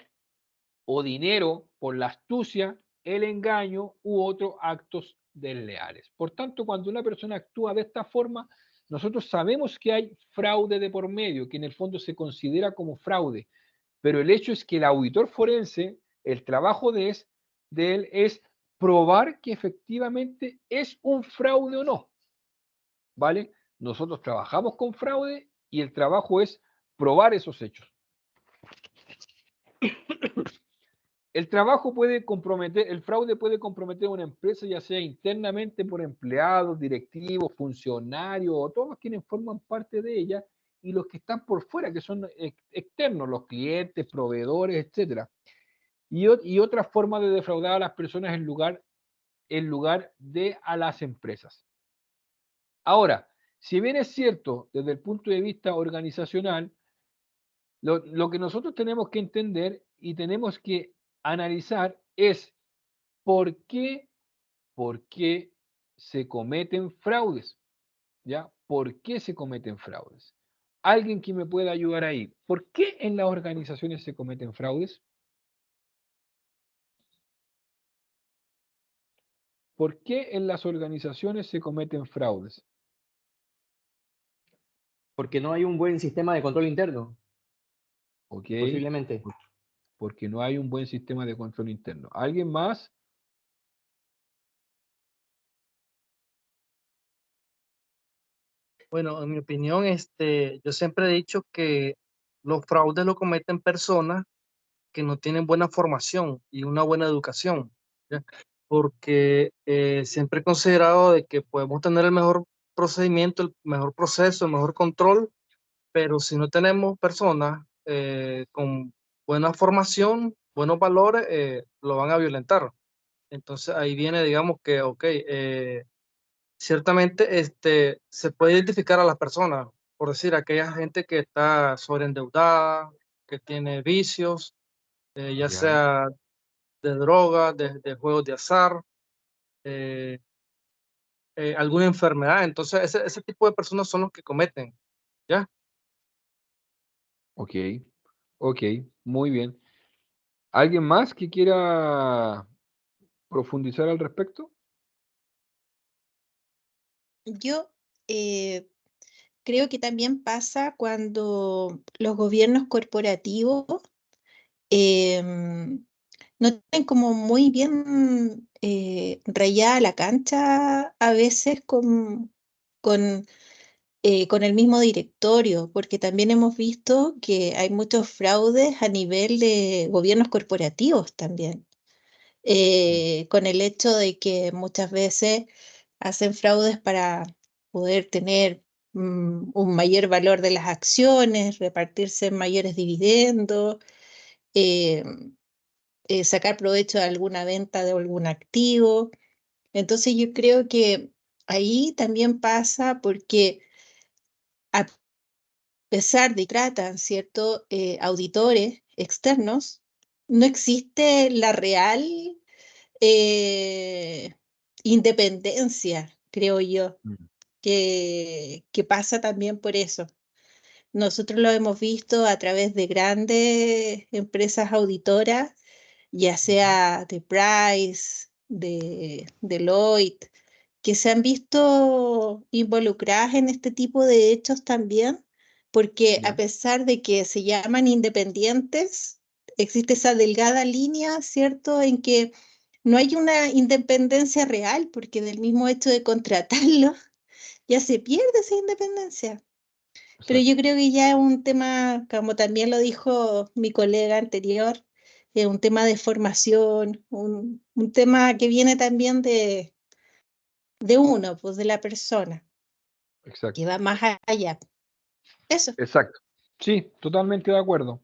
o dinero por la astucia, el engaño u otros actos desleales. Por tanto, cuando una persona actúa de esta forma, nosotros sabemos que hay fraude de por medio, que en el fondo se considera como fraude, pero el hecho es que el auditor forense, el trabajo de él es probar que efectivamente es un fraude o no, ¿vale? Nosotros trabajamos con fraude y el trabajo es probar esos hechos. El trabajo puede comprometer, el fraude puede comprometer a una empresa, ya sea internamente por empleados, directivos, funcionarios, o todos quienes forman parte de ella, y los que están por fuera, que son externos, los clientes, proveedores, etcétera. Y otra forma de defraudar a las personas en lugar de a las empresas. Ahora, si bien es cierto, desde el punto de vista organizacional, lo que nosotros tenemos que entender y tenemos que analizar es por qué se cometen fraudes, ¿ya? ¿Por qué se cometen fraudes? ¿Alguien que me pueda ayudar ahí? ¿Por qué en las organizaciones se cometen fraudes? ¿Por qué en las organizaciones se cometen fraudes? Porque no hay un buen sistema de control interno, ¿Ok? posiblemente. Porque no hay un buen sistema de control interno. ¿Alguien más? Bueno, en mi opinión, yo siempre he dicho que los fraudes lo cometen personas que no tienen buena formación y una buena educación, ¿ya? Porque siempre he considerado de que podemos tener el mejor procedimiento, el mejor proceso, el mejor control, pero si no tenemos personas con buena formación, buenos valores, lo van a violentar. Entonces ahí viene, digamos que, ok, ciertamente se puede identificar a las personas, por decir, aquella gente que está sobreendeudada, que tiene vicios, ya Ya. sea de drogas, de juegos de azar, eh, alguna enfermedad. Entonces, ese tipo de personas son los que cometen, ¿ya? Ok, ok, muy bien. ¿Alguien más que quiera profundizar al respecto? Yo creo que también pasa cuando los gobiernos corporativos em, no tienen como muy bien rayada la cancha a veces con el mismo directorio, porque también hemos visto que hay muchos fraudes a nivel de gobiernos corporativos también, con el hecho de que muchas veces hacen fraudes para poder tener un mayor valor de las acciones, repartirse mayores dividendos, eh, sacar provecho de alguna venta de algún activo. Entonces yo creo que ahí también pasa porque a pesar de que tratan, ¿cierto? Auditores externos, no existe la real eh, independencia, creo yo, Mm. que pasa también por eso. Nosotros lo hemos visto a través de grandes empresas auditoras, ya sea de Price, de Deloitte, que se han visto involucradas en este tipo de hechos también, porque a Ya. pesar de que se llaman independientes, existe esa delgada línea, ¿cierto?, en que no hay una independencia real, porque del mismo hecho de contratarlo, ya se pierde esa independencia. Pero Exacto. yo creo que ya es un tema, como también lo dijo mi colega anterior, es un tema de formación, un tema que viene también de uno, pues de la persona, Exacto. que va más allá. Eso. Exacto. Sí, totalmente de acuerdo.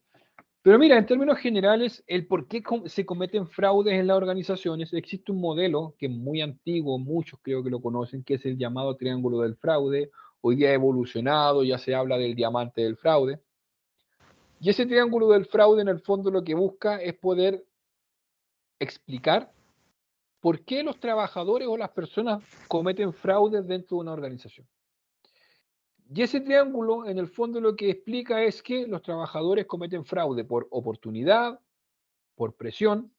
Pero mira, en términos generales, el por qué se cometen fraudes en las organizaciones, existe un modelo que es muy antiguo, muchos creo que lo conocen, que es el llamado triángulo del fraude. Hoy día ha evolucionado, ya se habla del diamante del fraude. Y ese triángulo del fraude, en el fondo, lo que busca es poder explicar ¿por qué los trabajadores o las personas cometen fraudes dentro de una organización? Y ese triángulo, en el fondo, lo que explica es que los trabajadores cometen fraude por oportunidad, por presión,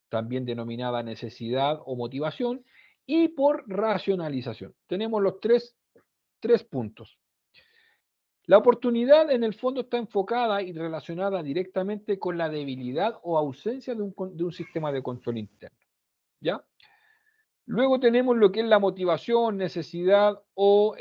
también denominada necesidad o motivación, y por racionalización. Tenemos los tres puntos. La oportunidad, en el fondo, está enfocada y relacionada directamente con la debilidad o ausencia de un sistema de control interno. ¿Ya? Luego tenemos lo que es la motivación, necesidad o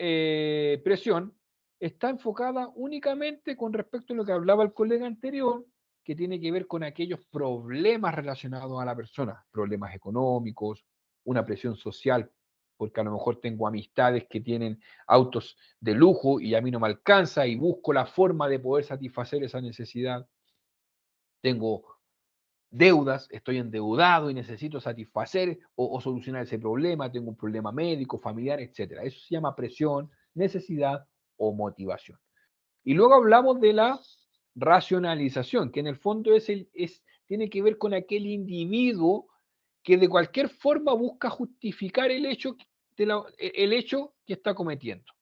presión. Está enfocada únicamente con respecto a lo que hablaba el colega anterior, que tiene que ver con aquellos problemas relacionados a la persona, problemas económicos, una presión social, porque a lo mejor tengo amistades que tienen autos de lujo y a mí no me alcanza y busco la forma de poder satisfacer esa necesidad. Tengo deudas, estoy endeudado y necesito satisfacer o solucionar ese problema, tengo un problema médico, familiar, etc. Eso se llama presión, necesidad o motivación. Y luego hablamos de la racionalización, que en el fondo tiene que ver con aquel individuo que de cualquier forma busca justificar el hecho que está cometiendo,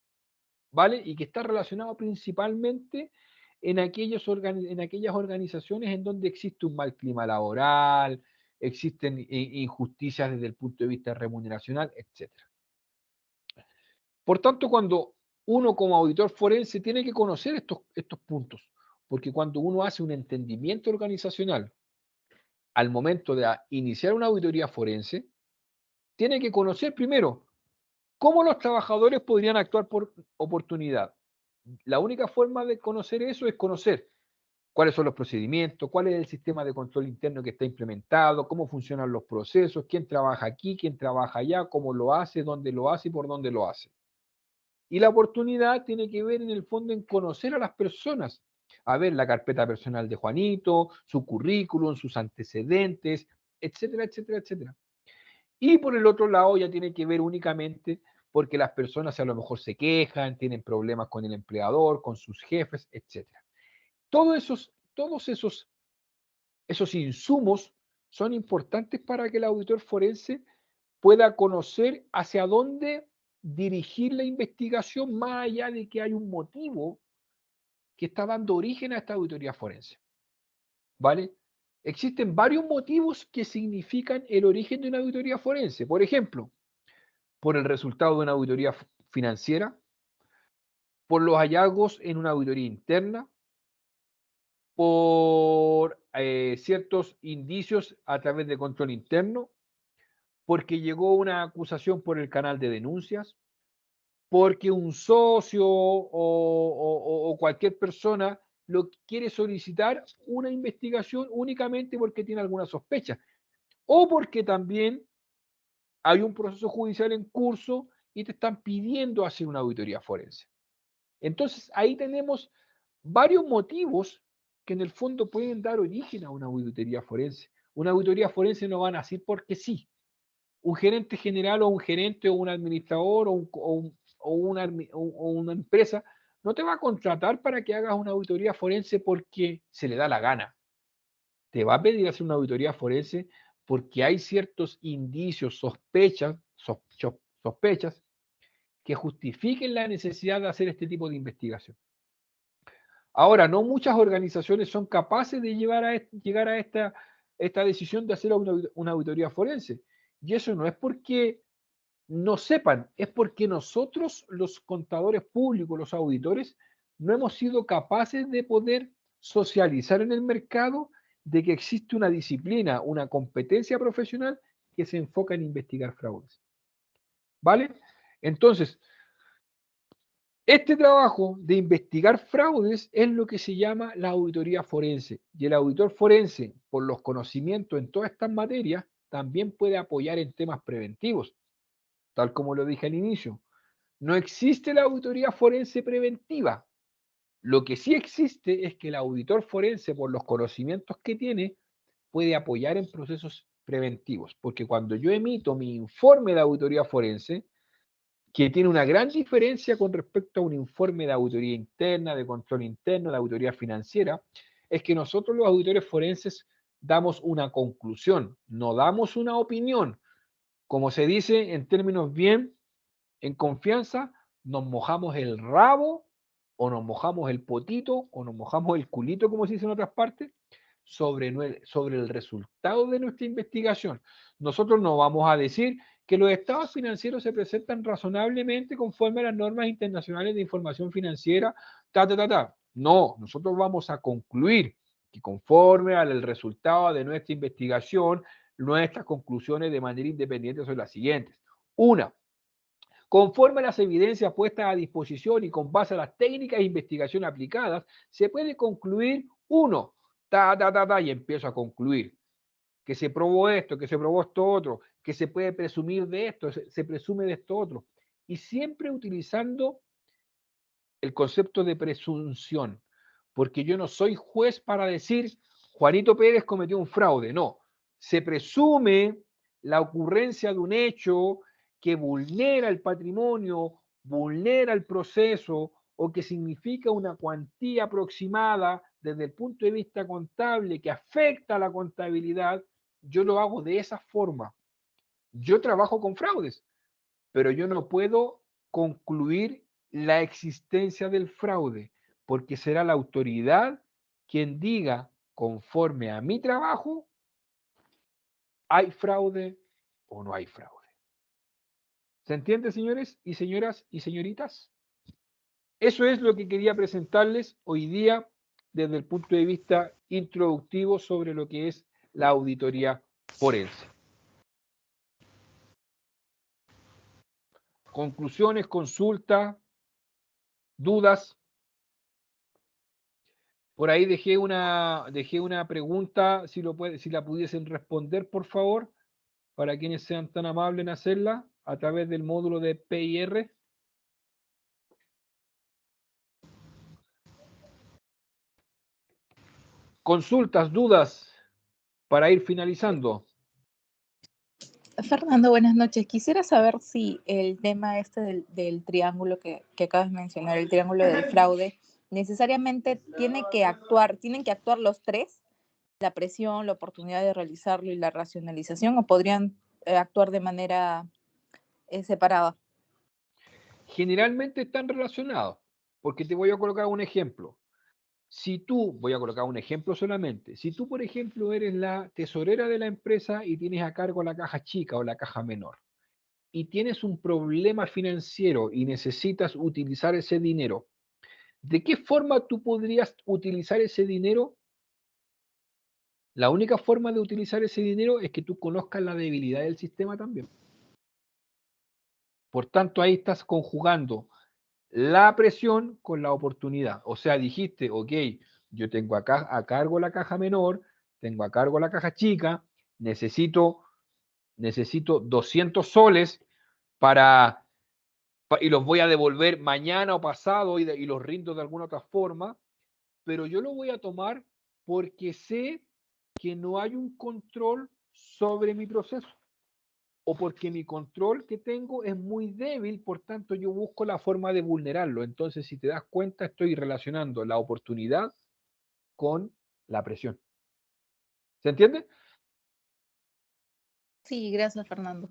¿vale? Y que está relacionado principalmente en aquellas organizaciones en donde existe un mal clima laboral, existen injusticias desde el punto de vista remuneracional, etc. Por tanto, cuando uno como auditor forense tiene que conocer estos puntos, porque cuando uno hace un entendimiento organizacional al momento de iniciar una auditoría forense, tiene que conocer primero cómo los trabajadores podrían actuar por oportunidad. La única forma de conocer eso es conocer cuáles son los procedimientos, cuál es el sistema de control interno que está implementado, cómo funcionan los procesos, quién trabaja aquí, quién trabaja allá, cómo lo hace, dónde lo hace y por dónde lo hace. Y la oportunidad tiene que ver en el fondo en conocer a las personas, a ver la carpeta personal de Juanito, su currículum, sus antecedentes, etcétera, etcétera, etcétera. Y por el otro lado ya tiene que ver únicamente porque las personas a lo mejor se quejan, tienen problemas con el empleador, con sus jefes, etcétera. Todos esos insumos son importantes para que el auditor forense pueda conocer hacia dónde dirigir la investigación, más allá de que hay un motivo que está dando origen a esta auditoría forense. ¿Vale? Existen varios motivos que significan el origen de una auditoría forense. Por ejemplo, por el resultado de una auditoría financiera, por los hallazgos en una auditoría interna, por ciertos indicios a través de control interno, porque llegó una acusación por el canal de denuncias, porque un socio o cualquier persona lo quiere solicitar una investigación únicamente porque tiene alguna sospecha, o porque también hay un proceso judicial en curso y te están pidiendo hacer una auditoría forense. Entonces, ahí tenemos varios motivos que en el fondo pueden dar origen a una auditoría forense. Una auditoría forense no va a nacer porque sí. Un gerente general o un gerente o un administrador o una empresa no te va a contratar para que hagas una auditoría forense porque se le da la gana. Te va a pedir hacer una auditoría forense porque hay ciertos indicios, sospechas que justifiquen la necesidad de hacer este tipo de investigación. Ahora, no muchas organizaciones son capaces de llegar a esta decisión de hacer una auditoría forense. Y eso no es porque no sepan, es porque nosotros, los contadores públicos, los auditores, no hemos sido capaces de poder socializar en el mercado de que existe una disciplina, una competencia profesional que se enfoca en investigar fraudes. ¿Vale? Entonces, este trabajo de investigar fraudes es lo que se llama la auditoría forense. Y el auditor forense, por los conocimientos en todas estas materias, también puede apoyar en temas preventivos. Tal como lo dije al inicio, no existe la auditoría forense preventiva. Lo que sí existe es que el auditor forense, por los conocimientos que tiene, puede apoyar en procesos preventivos. Porque cuando yo emito mi informe de auditoría forense, que tiene una gran diferencia con respecto a un informe de auditoría interna, de control interno, de auditoría financiera, es que nosotros los auditores forenses damos una conclusión, no damos una opinión. Como se dice en términos bien, en confianza, nos mojamos el rabo, o nos mojamos el potito, o nos mojamos el culito, como se dice en otras partes, sobre el resultado de nuestra investigación. Nosotros no vamos a decir que los estados financieros se presentan razonablemente conforme a las normas internacionales de información financiera, No, nosotros vamos a concluir que conforme al resultado de nuestra investigación, nuestras conclusiones de manera independiente son las siguientes. Una, conforme a las evidencias puestas a disposición y con base a las técnicas de investigación aplicadas, se puede concluir, uno, y empiezo a concluir, que se probó esto, que se probó esto otro, que se puede presumir de esto, se presume de esto otro. Y siempre utilizando el concepto de presunción, porque yo no soy juez para decir Juanito Pérez cometió un fraude, no. Se presume la ocurrencia de un hecho que vulnera el patrimonio, vulnera el proceso o que significa una cuantía aproximada desde el punto de vista contable que afecta a la contabilidad. Yo lo hago de esa forma. Yo trabajo con fraudes, pero yo no puedo concluir la existencia del fraude, porque será la autoridad quien diga, conforme a mi trabajo, ¿hay fraude o no hay fraude? ¿Se entiende, señores y señoras y señoritas? Eso es lo que quería presentarles hoy día desde el punto de vista introductivo sobre lo que es la auditoría forense. Conclusiones, consulta, dudas. Por ahí dejé una pregunta, si la pudiesen responder, por favor, para quienes sean tan amables en hacerla a través del módulo de PIR. Consultas, dudas, para ir finalizando. Fernando, buenas noches. Quisiera saber si el tema este del triángulo que acabas de mencionar, el triángulo del fraude, necesariamente tienen que actuar los tres, la presión, la oportunidad de realizarlo y la racionalización, o podrían actuar de manera separada. Generalmente están relacionados, porque te voy a colocar un ejemplo. Si tú, voy a colocar un ejemplo solamente, si tú, por ejemplo, eres la tesorera de la empresa y tienes a cargo la caja chica o la caja menor, y tienes un problema financiero y necesitas utilizar ese dinero, ¿de qué forma tú podrías utilizar ese dinero? La única forma de utilizar ese dinero es que tú conozcas la debilidad del sistema también. Por tanto, ahí estás conjugando la presión con la oportunidad. O sea, dijiste, ok, yo tengo acá a cargo la caja menor, tengo a cargo la caja chica, necesito 200 soles y los voy a devolver mañana o pasado y los rindo de alguna otra forma, pero yo lo voy a tomar porque sé que no hay un control sobre mi proceso, o porque mi control que tengo es muy débil, por tanto yo busco la forma de vulnerarlo. Entonces, si te das cuenta, estoy relacionando la oportunidad con la presión. ¿Se entiende? Sí, gracias, Fernando.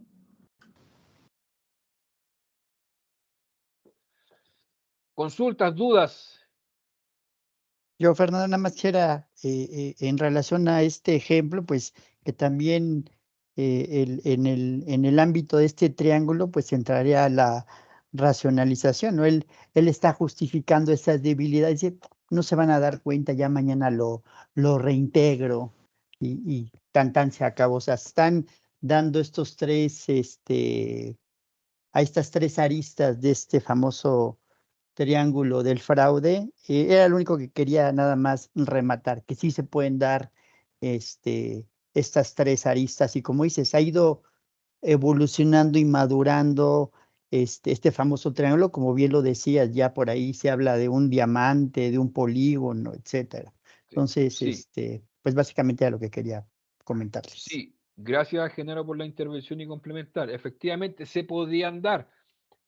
Consultas, dudas. Yo, Fernando, nada más quisiera, en relación a este ejemplo, pues que también en el ámbito de este triángulo, pues entraría la racionalización, ¿no? Él está justificando esas debilidades, dice, no se van a dar cuenta, ya mañana lo reintegro y tan se acabó. O sea, están dando estos tres, a estas tres aristas de este famoso triángulo del fraude. Era lo único que quería nada más rematar, que sí se pueden dar estas tres aristas y como dices, ha ido evolucionando y madurando este famoso triángulo, como bien lo decías, ya por ahí se habla de un diamante, de un polígono, etcétera. Entonces, Sí. Pues básicamente era lo que quería comentarles. Sí, gracias, Genaro, por la intervención y complementar. Efectivamente, se podían dar,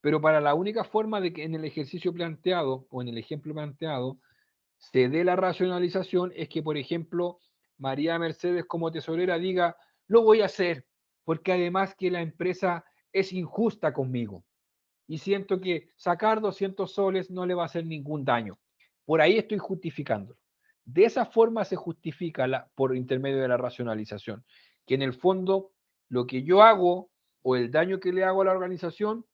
pero para la única forma de que en el ejercicio planteado o en el ejemplo planteado se dé la racionalización es que, por ejemplo, María Mercedes como tesorera diga, lo voy a hacer, porque además que la empresa es injusta conmigo y siento que sacar 200 soles no le va a hacer ningún daño. Por ahí estoy justificándolo. De esa forma se justifica por intermedio de la racionalización, que en el fondo lo que yo hago o el daño que le hago a la organización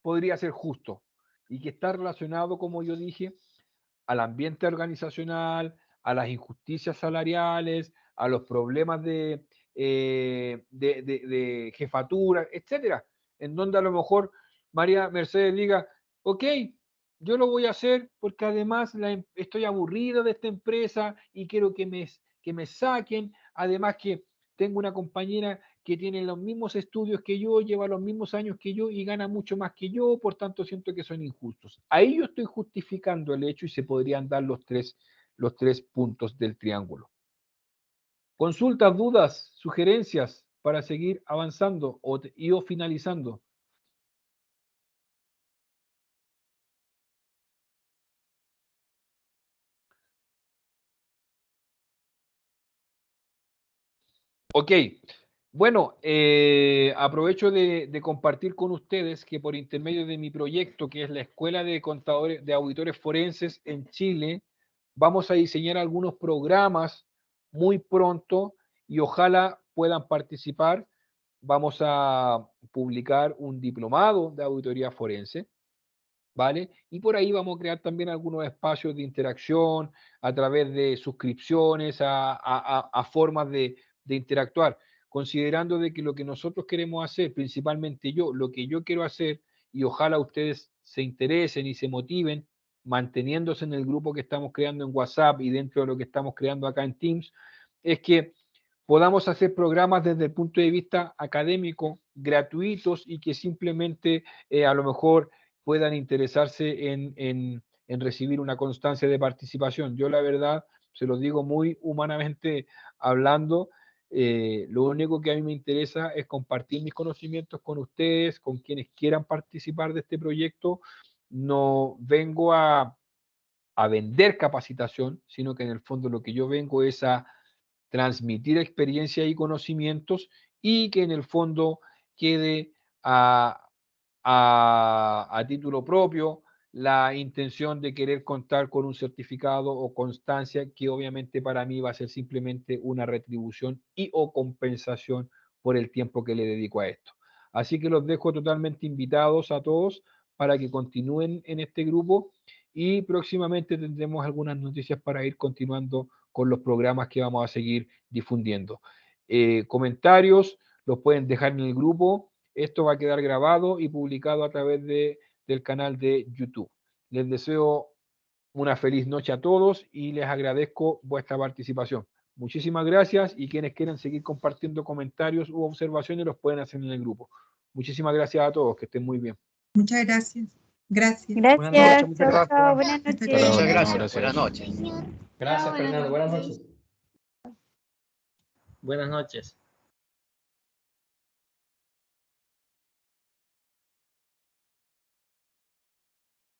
podría ser justo y que está relacionado, como yo dije, al ambiente organizacional, a las injusticias salariales, a los problemas de jefatura, etcétera, en donde a lo mejor María Mercedes diga, ok, yo lo voy a hacer porque además estoy aburrido de esta empresa y quiero que me saquen, además que tengo una compañera que tiene los mismos estudios que yo, lleva los mismos años que yo y gana mucho más que yo, por tanto siento que son injustos. Ahí yo estoy justificando el hecho y se podrían dar los tres puntos del triángulo. Consultas, dudas, sugerencias para seguir avanzando o finalizando. Ok, bueno, aprovecho de compartir con ustedes que por intermedio de mi proyecto, que es la Escuela de Contadores, de Auditores Forenses en Chile, vamos a diseñar algunos programas muy pronto y ojalá puedan participar. Vamos a publicar un diplomado de auditoría forense, ¿vale? Y por ahí vamos a crear también algunos espacios de interacción a través de suscripciones, a formas de interactuar, considerando de que lo que nosotros queremos hacer, principalmente yo, lo que yo quiero hacer, y ojalá ustedes se interesen y se motiven, manteniéndose en el grupo que estamos creando en WhatsApp y dentro de lo que estamos creando acá en Teams, es que podamos hacer programas desde el punto de vista académico, gratuitos y que simplemente a lo mejor puedan interesarse en recibir una constancia de participación. Yo la verdad, se los digo muy humanamente hablando, lo único que a mí me interesa es compartir mis conocimientos con ustedes, con quienes quieran participar de este proyecto. No vengo a vender capacitación, sino que en el fondo lo que yo vengo es a transmitir experiencia y conocimientos y que en el fondo quede a título propio la intención de querer contar con un certificado o constancia que obviamente para mí va a ser simplemente una retribución y o compensación por el tiempo que le dedico a esto. Así que los dejo totalmente invitados a todos para que continúen en este grupo y próximamente tendremos algunas noticias para ir continuando con los programas que vamos a seguir difundiendo. Comentarios los pueden dejar en el grupo. Esto va a quedar grabado y publicado a través del canal de YouTube. Les deseo una feliz noche a todos y les agradezco vuestra participación. Muchísimas gracias y quienes quieran seguir compartiendo comentarios u observaciones los pueden hacer en el grupo. Muchísimas gracias a todos, que estén muy bien. Muchas gracias. Gracias. Gracias. Muchas gracias. Chao, buenas noches. Muchas gracias. Buenas noches. Gracias, Fernando. Buenas noches. Buenas noches.